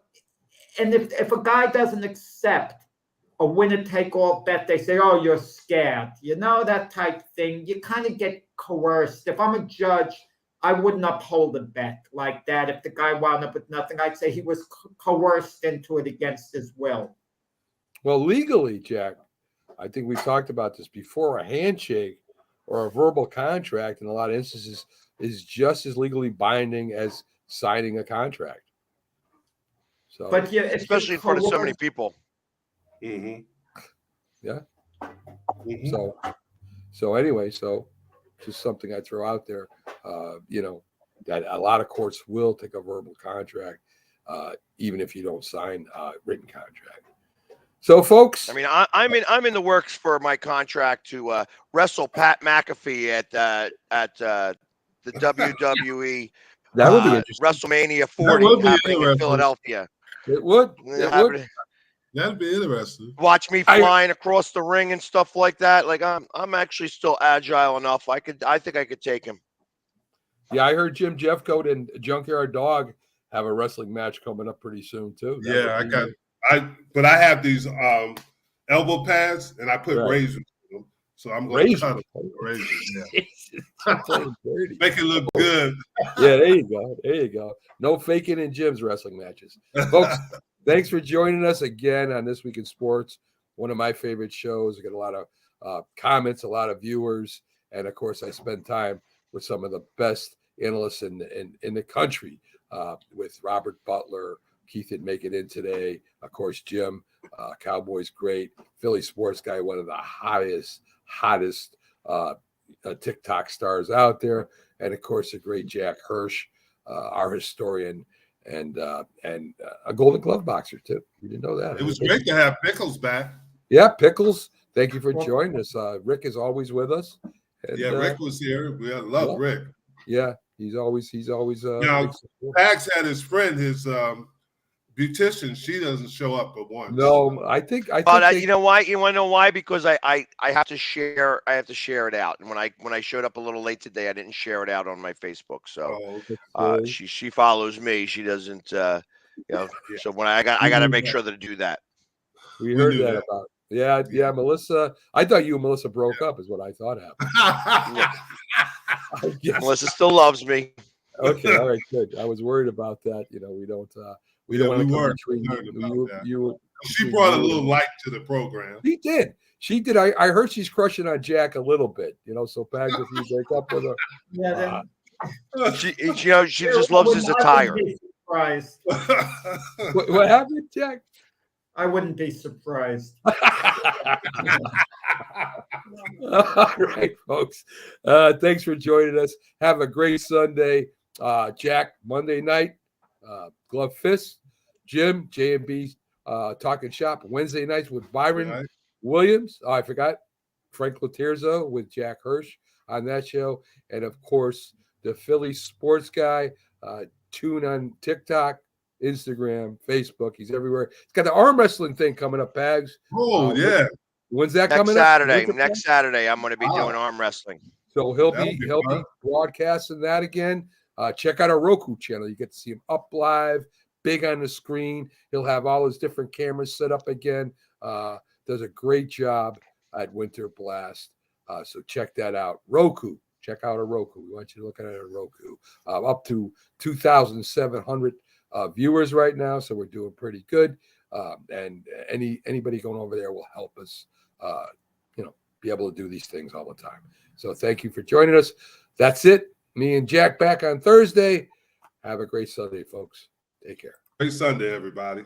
And if a guy doesn't accept a winner-take-all bet, they say, oh, you're scared. You know, that type thing. You kind of get coerced. If I'm a judge, I wouldn't uphold a bet like that. If the guy wound up with nothing, I'd say he was coerced into it against his will. Well, legally, Jack, I think we talked about this before, a handshake or a verbal contract in a lot of instances is just as legally binding as signing a contract. So, but yeah, especially in front of so many people. Mm-hmm. Yeah. Mm-hmm. So anyway, just something I throw out there, that a lot of courts will take a verbal contract, even if you don't sign a written contract. So, folks, I mean, I'm in the works for my contract to wrestle Pat McAfee at the WWE that would be interesting. WrestleMania 40 happening in Philadelphia. It would. That'd be interesting. Watch me flying across the ring and stuff like that. Like I'm actually still agile enough. I think I could take him. Yeah, I heard Jim Jeffcoat and Junkyard Dog have a wrestling match coming up pretty soon too. But I have these elbow pads and I put razors in them, so I'm going to cut them. Razors, make it look good. Yeah, there you go. No faking in Jim's wrestling matches, folks. Thanks for joining us again on This Week in Sports, one of my favorite shows. I get a lot of comments, a lot of viewers, and of course, I spend time with some of the best analysts in the country. With Robert Butler, Keith didn't make it in today. Of course, Jim, Cowboys great, Philly sports guy, one of the hottest TikTok stars out there, and of course, the great Jack Hirsch, our historian. And a Golden Glove boxer too. You didn't know that. It was great to have Pickles back. Yeah, Pickles. Thank you for joining us. Rick is always with us. And, Rick was here. We love Rick. Yeah, he's always. Now, Pax had his friend, his beautician. She doesn't show up but once. No, I think. You know why? You want to know why? Because I have to share. I have to share it out. And when I showed up a little late today, I didn't share it out on my Facebook. So she follows me. She doesn't. So when I got to make sure that I do that. We heard that about. Yeah, Melissa. I thought you and Melissa broke up, is what I thought happened. Melissa still loves me. Okay, all right, good. I was worried about that. We don't. We don't want to come between you. She brought a little light to the program. She did. I heard she's crushing on Jack a little bit. So Pags, if you break up with her, she just loves his attire. What happened, Jack? I wouldn't be surprised. All right, folks. Thanks for joining us. Have a great Sunday. Jack, Monday night, Glove Fist. Jim, J&B Talking Shop, Wednesday nights with Byron Williams. Oh, I forgot. Frank Laterzo with Jack Hirsch on that show. And, of course, the Philly sports guy. Tune on TikTok, Instagram, Facebook. He's everywhere. He's got the arm wrestling thing coming up, Pags. Oh, yeah. When's that coming up? Next Saturday, I'm going to be doing arm wrestling. So he'll be broadcasting that again. check out our Roku channel. You get to see him up live, big on the screen. He'll have all his different cameras set up again. Does a great job at Winter Blast. So check that out. Roku. Check out a Roku. We want you to look at it at Roku. Up to 2,700 viewers right now, so we're doing pretty good. And anybody going over there will help us, be able to do these things all the time. So thank you for joining us. That's it. Me and Jack back on Thursday. Have a great Sunday, folks. Take care. Great Sunday, everybody.